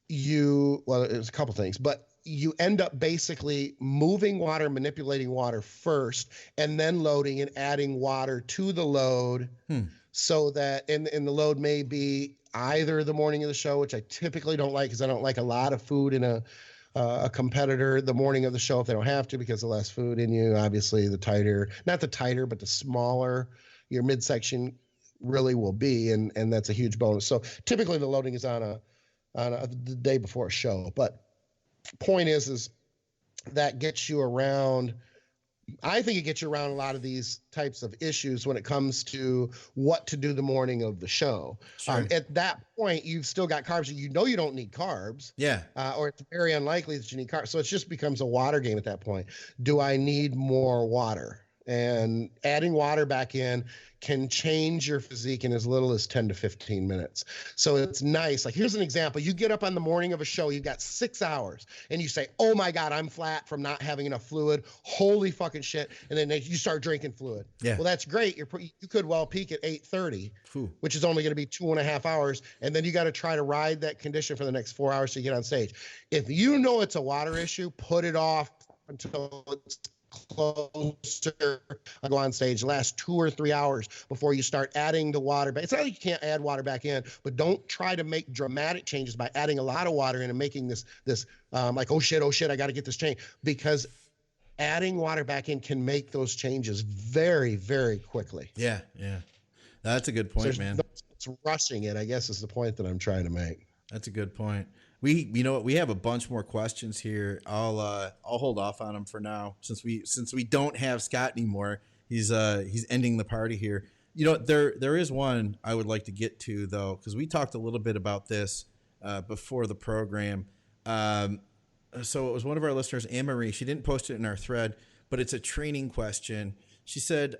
there's a couple things, but you end up basically moving water, manipulating water first, and then loading and adding water to the load so that in the load may be either the morning of the show, which I typically don't like because I don't like a lot of food in a competitor the morning of the show if they don't have to, because the less food in you, obviously not the tighter, but the smaller your midsection really will be. And that's a huge bonus. So typically the loading is on the day before a show, but point is that gets you around. I think it gets you around a lot of these types of issues when it comes to what to do the morning of the show. Sure. At that point, you've still got carbs. You don't need carbs. Yeah. Or it's very unlikely that you need carbs. So it just becomes a water game at that point. Do I need more water? And adding water back in can change your physique in as little as 10 to 15 minutes. So it's nice. Like, here's an example. You get up on the morning of a show, you've got 6 hours, and you say, oh my God, I'm flat from not having enough fluid. Holy fucking shit. And then you start drinking fluid. Yeah. Well, that's great. You could well peak at 8:30, which is only going to be 2.5 hours. And then you got to try to ride that condition for the next 4 hours to get on stage. If you know it's a water issue, put it off until it's closer. I go on stage, last 2 or 3 hours before you start adding the water back. It's not like you can't add water back in, but don't try to make dramatic changes by adding a lot of water in and making this like, oh shit, I got to get this change, because adding water back in can make those changes very, very quickly. Yeah. That's a good point, man. It's rushing it, I guess, is the point that I'm trying to make. That's a good point. You know what? We have a bunch more questions here. I'll hold off on them for now since we don't have Scott anymore. He's ending the party here. There is one I would like to get to though, because we talked a little bit about this before the program. So it was one of our listeners, Anne Marie. She didn't post it in our thread, but it's a training question. She said,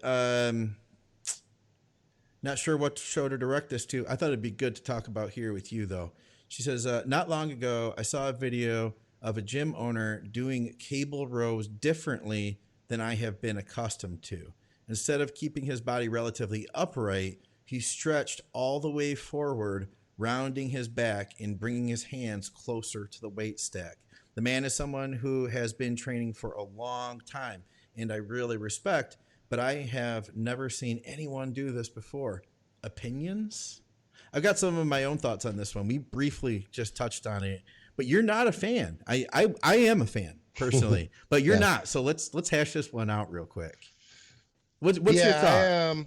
not sure what show to direct this to. I thought it'd be good to talk about here with you though. She says, not long ago, I saw a video of a gym owner doing cable rows differently than I have been accustomed to. Instead of keeping his body relatively upright, he stretched all the way forward, rounding his back and bringing his hands closer to the weight stack. The man is someone who has been training for a long time, and I really respect, but I have never seen anyone do this before. Opinions? I've got some of my own thoughts on this one. We briefly just touched on it, but you're not a fan. I am a fan personally, but you're not. So let's hash this one out real quick. What's your thought?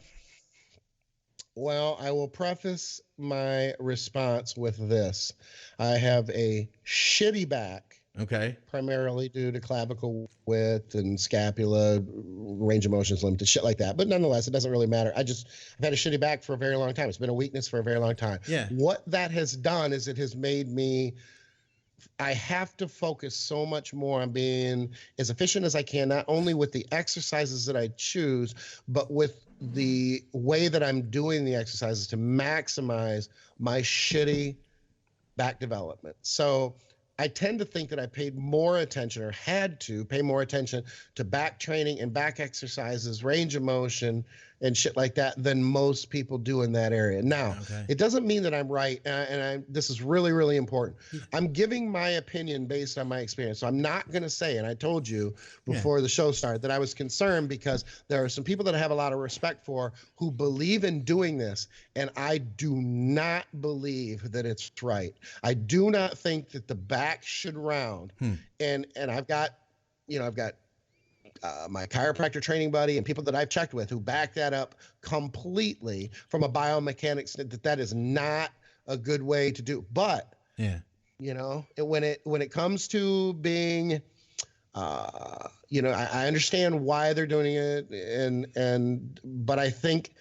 Well, I will preface my response with this. I have a shitty back. Okay. Primarily due to clavicle width and scapula, range of motion is limited, shit like that. But nonetheless, it doesn't really matter. I've had a shitty back for a very long time. It's been a weakness for a very long time. Yeah. What that has done is it has made me I have to focus so much more on being as efficient as I can, not only with the exercises that I choose, but with the way that I'm doing the exercises to maximize my shitty back development. So I tend to think that I paid more attention, or had to pay more attention to back training and back exercises, range of motion, and shit like that than most people do in that area. Now, it doesn't mean that I'm right, this is really, really important. I'm giving my opinion based on my experience. So I'm not going to say, and I told you before the show started, that I was concerned because there are some people that I have a lot of respect for who believe in doing this, and I do not believe that it's right. I do not think that the back should round. And I've got my chiropractor training buddy and people that I've checked with who back that up completely from a biomechanics that is not a good way to do. But when it comes to being, I understand why they're doing it, but I think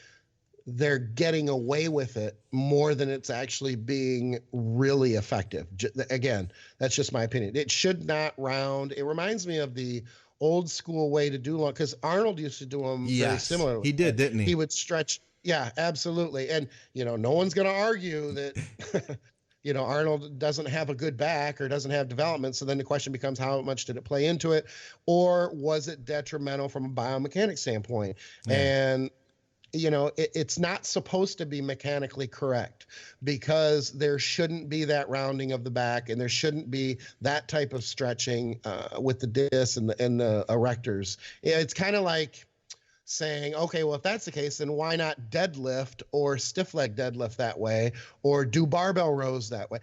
they're getting away with it more than it's actually being really effective. Again, that's just my opinion. It should not round. It reminds me of the old school way to do long, because Arnold used to do them very similarly. He did, didn't he? He would stretch. Yeah, absolutely. And, no one's going to argue that, Arnold doesn't have a good back or doesn't have development. So then the question becomes, how much did it play into it? Or was it detrimental from a biomechanics standpoint? And, it's not supposed to be mechanically correct, because there shouldn't be that rounding of the back, and there shouldn't be that type of stretching with the discs and the erectors. It's kind of like saying, okay, well, if that's the case, then why not deadlift or stiff leg deadlift that way, or do barbell rows that way?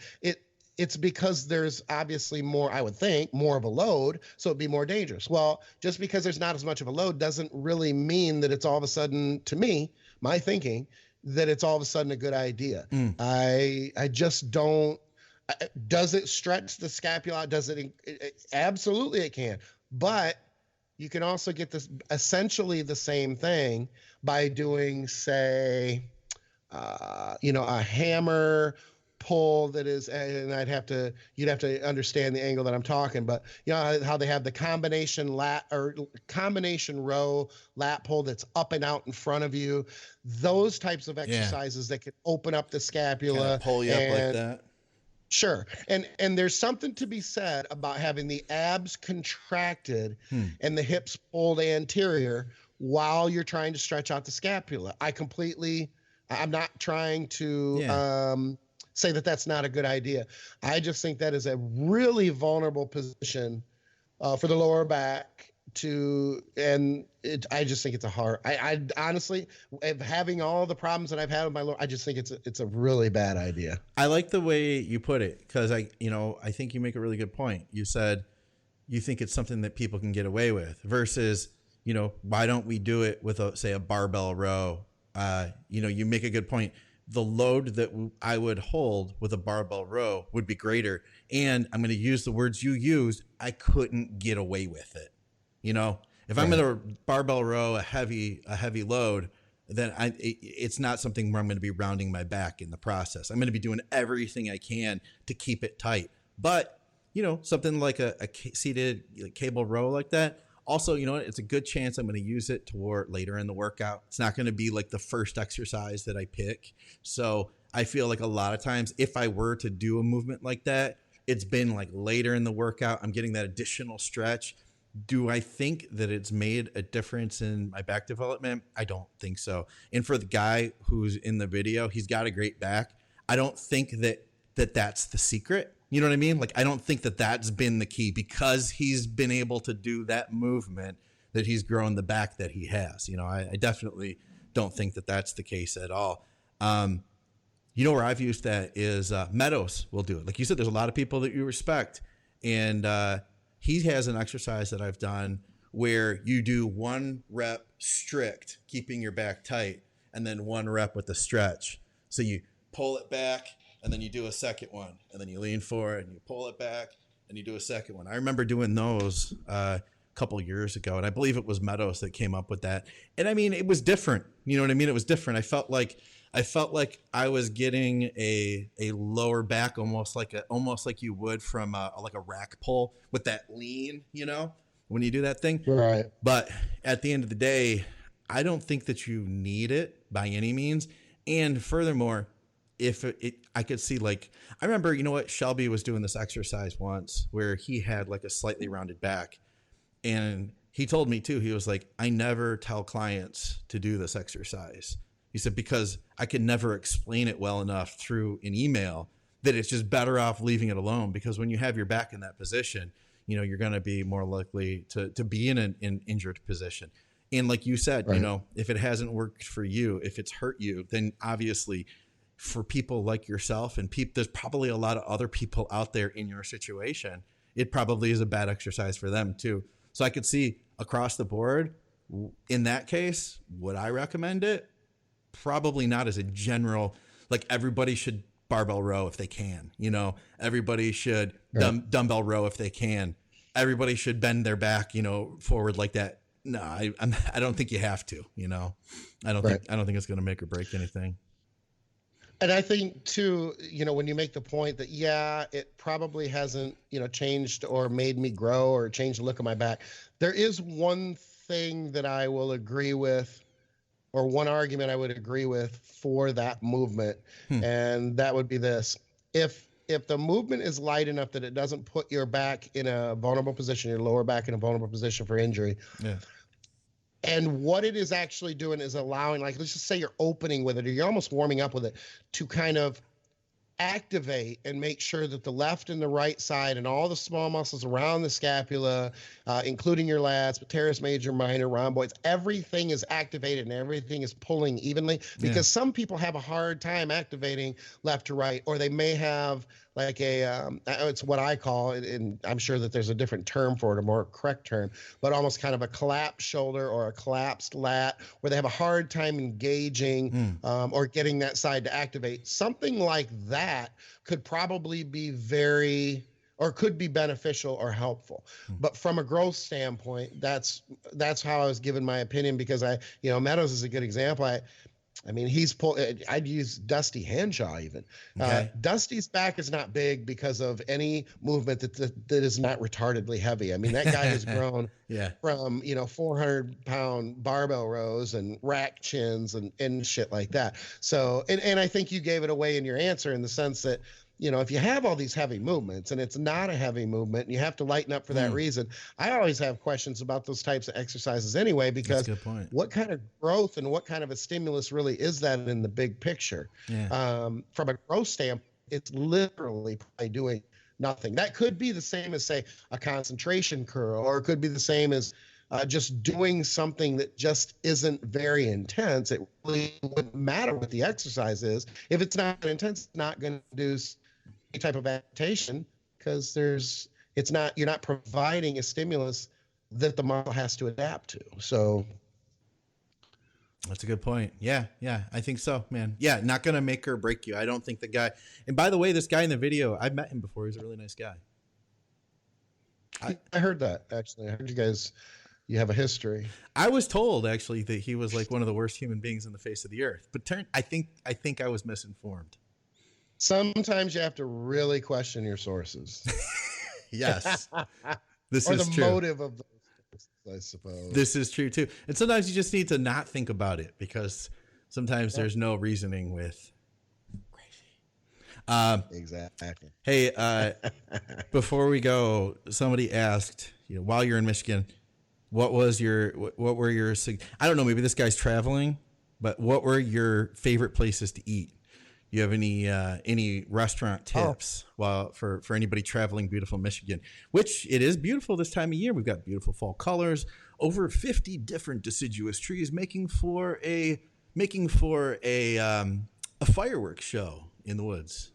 It's because there's obviously more, I would think, more of a load, so it'd be more dangerous. Well, just because there's not as much of a load doesn't really mean that it's all of a sudden, to me, my thinking, that it's all of a sudden a good idea. I just don't. Does it stretch the scapula? Does it? Absolutely, it can. But you can also get this essentially the same thing by doing, say, a hammer pull that is, and you'd have to understand the angle that I'm talking, but how they have the combination row lat pull that's up and out in front of you, those types of exercises that can open up the scapula, kind of pull you up like that. Sure. And there's something to be said about having the abs contracted and the hips pulled anterior while you're trying to stretch out the scapula. I'm not trying to say that that's not a good idea. I just think that is a really vulnerable position for the lower back I just think it's a hard, I honestly, having all the problems that I've had with my lower, I just think it's a really bad idea. I like the way you put it, because I think you make a really good point. You said you think it's something that people can get away with versus, why don't we do it with a barbell row? You make a good point. The load that I would hold with a barbell row would be greater. And I'm going to use the words you used. I couldn't get away with it. If I'm going to barbell row a heavy load, then it's not something where I'm going to be rounding my back in the process. I'm going to be doing everything I can to keep it tight. But, something like a seated cable row like that, also, it's a good chance I'm going to use it toward later in the workout. It's not going to be like the first exercise that I pick. So I feel like a lot of times if I were to do a movement like that, it's been like later in the workout. I'm getting that additional stretch. Do I think that it's made a difference in my back development? I don't think so. And for the guy who's in the video, he's got a great back. I don't think that's the secret. You know what I mean? Like, I don't think that that's been the key, because he's been able to do that movement that he's grown the back that he has. I definitely don't think that that's the case at all. Where I've used that is Meadows will do it. Like you said, there's a lot of people that you respect. And he has an exercise that I've done where you do 1 rep strict, keeping your back tight, and then 1 rep with the stretch. So you pull it back, and then you do a second one, and then you lean forward and you pull it back and you do a second one. I remember doing those a couple years ago, and I believe it was Meadows that came up with that. And I mean, it was different. You know what I mean? It was different. I felt like I felt like I was getting a lower back, almost like you would from like a rack pull with that lean, when you do that thing. Right. But at the end of the day, I don't think that you need it by any means. And furthermore, if I could see, like, I remember, Shelby was doing this exercise once where he had like a slightly rounded back, and he told me too, he was like, I never tell clients to do this exercise. He said, because I can never explain it well enough through an email that it's just better off leaving it alone, because when you have your back in that position, you're going to be more likely to be in an injured position. And like you said, right. If it hasn't worked for you, if it's hurt you, then obviously for people like yourself and there's probably a lot of other people out there in your situation, it probably is a bad exercise for them too. So I could see across the board, in that case, would I recommend it? Probably not as a general, like everybody should barbell row if they can, everybody should dumbbell row if they can. Everybody should bend their back, forward like that. No, I don't think you have to, I don't think it's going to make or break anything. And I think too, when you make the point that, it probably hasn't, changed or made me grow or changed the look of my back. There is one thing that I will agree with, or one argument I would agree with for that movement. And that would be this. If the movement is light enough that it doesn't put your back in a vulnerable position, your lower back in a vulnerable position for injury. Yeah. And what it is actually doing is allowing, like, let's just say you're opening with it, or you're almost warming up with it, to kind of activate and make sure that the left and the right side and all the small muscles around the scapula, including your lats, teres major, minor, rhomboids, everything is activated and everything is pulling evenly, because some people have a hard time activating left to right, or they may have like it's what I call, and I'm sure that there's a different term for it, a more correct term, but almost kind of a collapsed shoulder or a collapsed lat, where they have a hard time engaging or getting that side to activate. Something like that could probably be could be beneficial or helpful. But from a growth standpoint, that's how I was given my opinion, because Meadows is a good example. I mean, I'd use Dusty Henshaw even. Okay. Dusty's back is not big because of any movement that is not retardedly heavy. I mean, that guy has grown from, 400-pound barbell rows and rack chins and shit like that. So, and I think you gave it away in your answer, in the sense that, if you have all these heavy movements and it's not a heavy movement and you have to lighten up for that reason, I always have questions about those types of exercises anyway, because what kind of growth and what kind of a stimulus really is that in the big picture? Yeah. From a growth standpoint, it's literally probably doing nothing. That could be the same as, say, a concentration curl, or it could be the same as just doing something that just isn't very intense. It really wouldn't matter what the exercise is. If it's not intense, it's not going to do any type of adaptation, because you're not providing a stimulus that the muscle has to adapt to. So that's a good point. Yeah, I think so, man. Yeah, not going to make or break you. I don't think the guy, and by the way, this guy in the video, I've met him before. He's a really nice guy. I heard that, actually. I heard you have a history. I was told, actually, that he was like one of the worst human beings on the face of the earth. But I think I was misinformed. Sometimes you have to really question your sources. Yes. This or is the true. Motive of those, I suppose. This is true too. And sometimes you just need to not think about it, because sometimes there's no reasoning with crazy. Exactly. Hey, before we go, somebody asked, while you're in Michigan, what were your, I don't know, maybe this guy's traveling, but what were your favorite places to eat? You have any restaurant tips for anybody traveling beautiful Michigan, which it is beautiful this time of year. We've got beautiful fall colors, over 50 different deciduous trees, making for a fireworks show in the woods.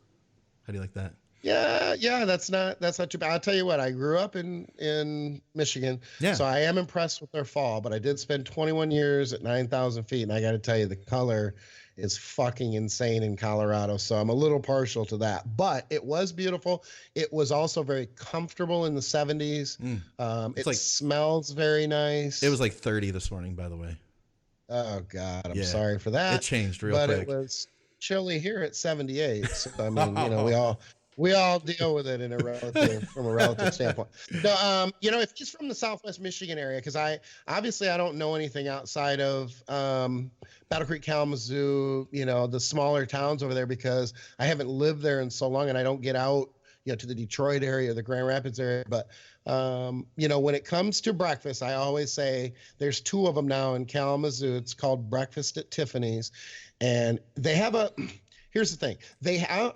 How do you like that? Yeah, that's not too bad. I'll tell you what, I grew up in Michigan, so I am impressed with their fall, but I did spend 21 years at 9,000 feet, and I got to tell you, the color is fucking insane in Colorado, so I'm a little partial to that. But it was beautiful. It was also very comfortable in the 70s. It smells very nice. It was like 30 this morning, by the way. Oh God, I'm Yeah. sorry for that. It changed real but quick. it was chilly here at 78. So I mean, we all deal with it from a relative standpoint. No, if he's from the Southwest Michigan area, because I don't know anything outside of Battle Creek, Kalamazoo, the smaller towns over there, because I haven't lived there in so long, and I don't get out, to the Detroit area or the Grand Rapids area. But when it comes to breakfast, I always say there's two of them now in Kalamazoo. It's called Breakfast at Tiffany's, and they have a. Here's the thing.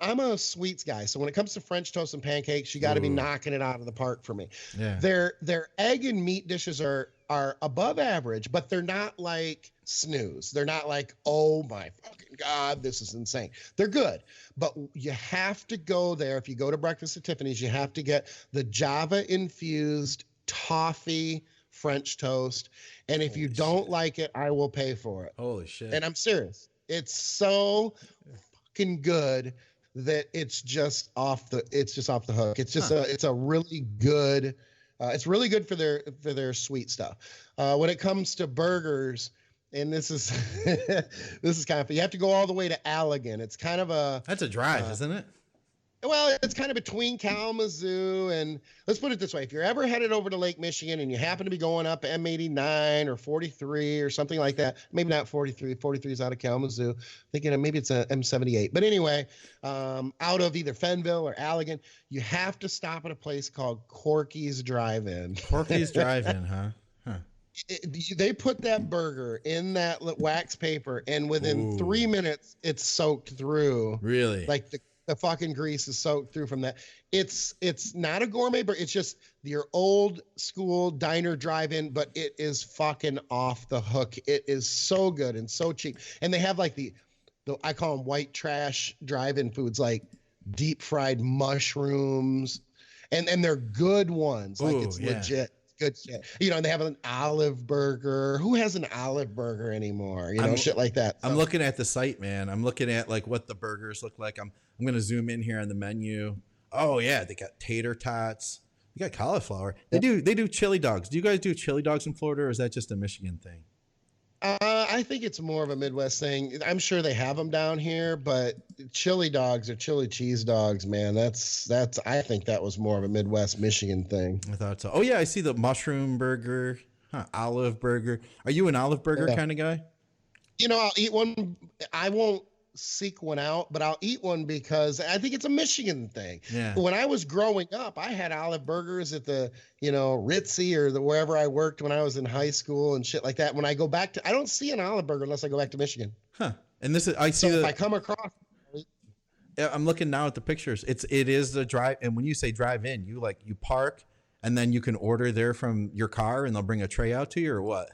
I'm a sweets guy, so when it comes to French toast and pancakes, you got to be knocking it out of the park for me. Yeah. Their egg and meat dishes are above average, but they're not like snooze. They're not like, oh my fucking God, this is insane. They're good, but you have to go there. If you go to Breakfast at Tiffany's, you have to get the Java infused toffee French toast, and if you don't like it, I will pay for it. Holy shit! And I'm serious. It's so fucking good that it's just off the hook. It's just it's a really good. It's really good for their sweet stuff. When it comes to burgers, and this is this is kind of, you have to go all the way to Allegan. It's kind of that's a drive, isn't it? Well, it's kind of between Kalamazoo and, let's put it this way. If you're ever headed over to Lake Michigan and you happen to be going up M89 or 43 or something like that, maybe not 43, 43 is out of Kalamazoo, thinking maybe it's a M78. But anyway, out of either Fenville or Allegan, you have to stop at a place called Corky's Drive-In. Corky's Drive-In, huh? They put that burger in that wax paper, and within 3 minutes, it's soaked through. Really? Like the fucking grease is soaked through from that. It's not a gourmet burger. It's just your old school diner drive-in, but it is fucking off the hook. It is so good and so cheap. And they have like the I call them white trash drive-in foods, like deep fried mushrooms, and they're good ones. Like it's legit. Good shit. And they have an olive burger. Who has an olive burger anymore? Shit like that. I'm looking at the site, man. I'm looking at like what the burgers look like. I'm going to zoom in here on the menu. Oh yeah, they got tater tots. You got cauliflower. They do chili dogs. Do you guys do chili dogs in Florida, or is that just a Michigan thing? I think it's more of a Midwest thing. I'm sure they have them down here, but chili dogs or chili cheese dogs, man, that's. I think that was more of a Midwest Michigan thing. I thought so. Oh yeah, I see the mushroom burger, olive burger. Are you an olive burger kind of guy? I'll eat one. I won't seek one out, but I'll eat one because I think it's a Michigan thing. Yeah. When I was growing up, I had olive burgers at the, Ritzy or wherever I worked when I was in high school and shit like that. When I go back I don't see an olive burger unless I go back to Michigan. Huh. And this is, I see if I come across. I'm looking now at the pictures. It is the drive. And when you say drive in, you park and then you can order there from your car and they'll bring a tray out to you, or what?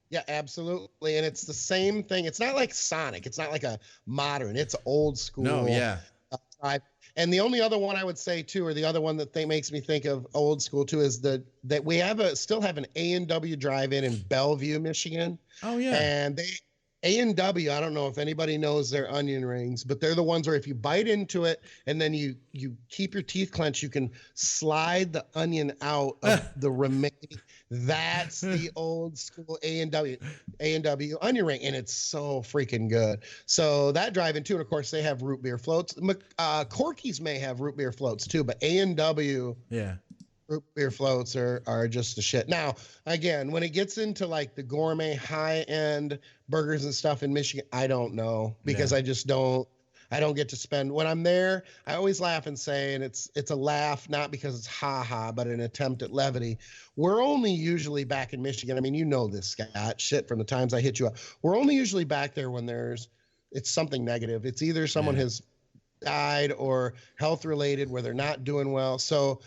Yeah, absolutely. And it's the same thing. It's not like Sonic. It's not like a modern. It's old school. No, yeah. And the only other one I would say too, or the other one that makes me think of old school too, is that we still have an A&W drive-in in Bellevue, Michigan. Oh yeah. And A&W, I don't know if anybody knows their onion rings, but they're the ones where if you bite into it and then you keep your teeth clenched, you can slide the onion out of the remaining. That's the old school A&W onion ring, and it's so freaking good. So that drive-in too, and of course they have root beer floats. Corky's may have root beer floats too, but A&W, root beer floats are just the shit. Now, again, when it gets into like the gourmet high-end burgers and stuff in Michigan, I don't know, because I don't get to spend. When I'm there, I always laugh and say, and it's a laugh, not because it's ha-ha, but an attempt at levity. We're only usually back in Michigan. I mean, you know this, Scott, shit, from the times I hit you up. We're only usually back there when it's something negative. It's either someone has died or health-related where they're not doing well. So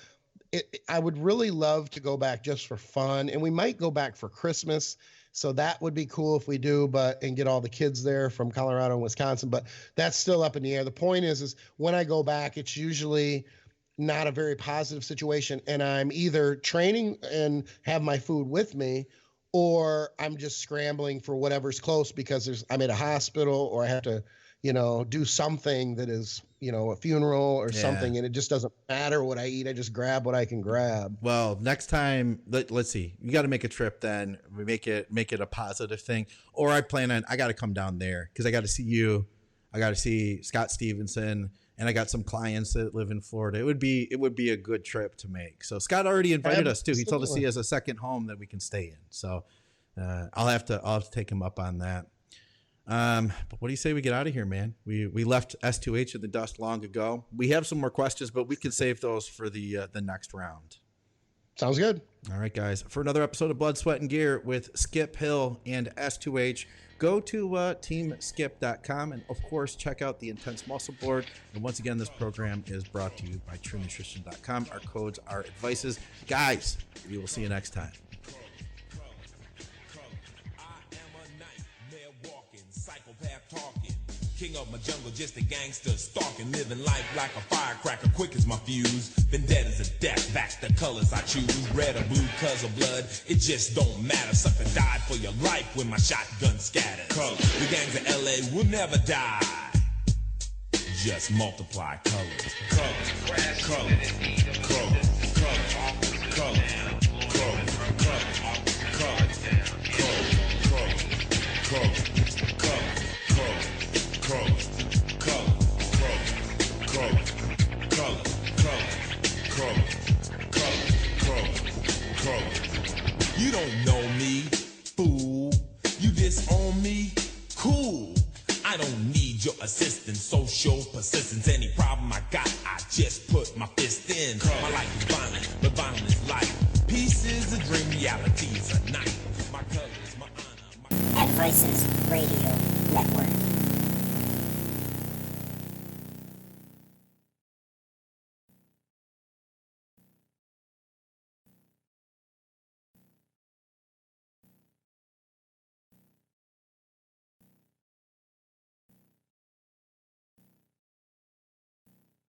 I would really love to go back just for fun, and we might go back for Christmas. So that would be cool if we do, and get all the kids there from Colorado and Wisconsin, but that's still up in the air. The point is when I go back, it's usually not a very positive situation, and I'm either training and have my food with me, or I'm just scrambling for whatever's close because I'm at a hospital, or I have to, do something that is, a funeral or something, and it just doesn't matter what I eat. I just grab what I can grab. Well, next time, let's see. You got to make a trip. Then we make it a positive thing. Or I got to come down there because I got to see you. I got to see Scott Stevenson, and I got some clients that live in Florida. It would be a good trip to make. So Scott already invited us too. He told us he has a second home that we can stay in. So I'll have to take him up on that. But what do you say we get out of here, man? We left S2H in the dust long ago. We have some more questions, but we can save those for the next round. Sounds good. All right, guys. For another episode of Blood, Sweat, and Gear with Skip Hill and S2H, go to teamskip.com and, of course, check out the Intense Muscle Board. And once again, this program is brought to you by TrueNutrition.com. Our codes are advices. Guys, we will see you next time. King of my jungle, just a gangster, stalking, living life like a firecracker, quick as my fuse. Been dead as a death, that's the colors I choose. Red or blue, cause of blood, it just don't matter. Sucker died for your life when my shotgun scatters. Colors. The gangs of LA will never die. Just multiply colors. Colors, colors, colors, colors, colors, colors, colors, colors, You don't know me, fool. You disown me, cool. I don't need your assistance, social persistence. Any problem I got, I just put my fist in. My life is violent, but violence is life. Peace is a dream, reality is a night. My colors, my honor, my... Advices Radio Network.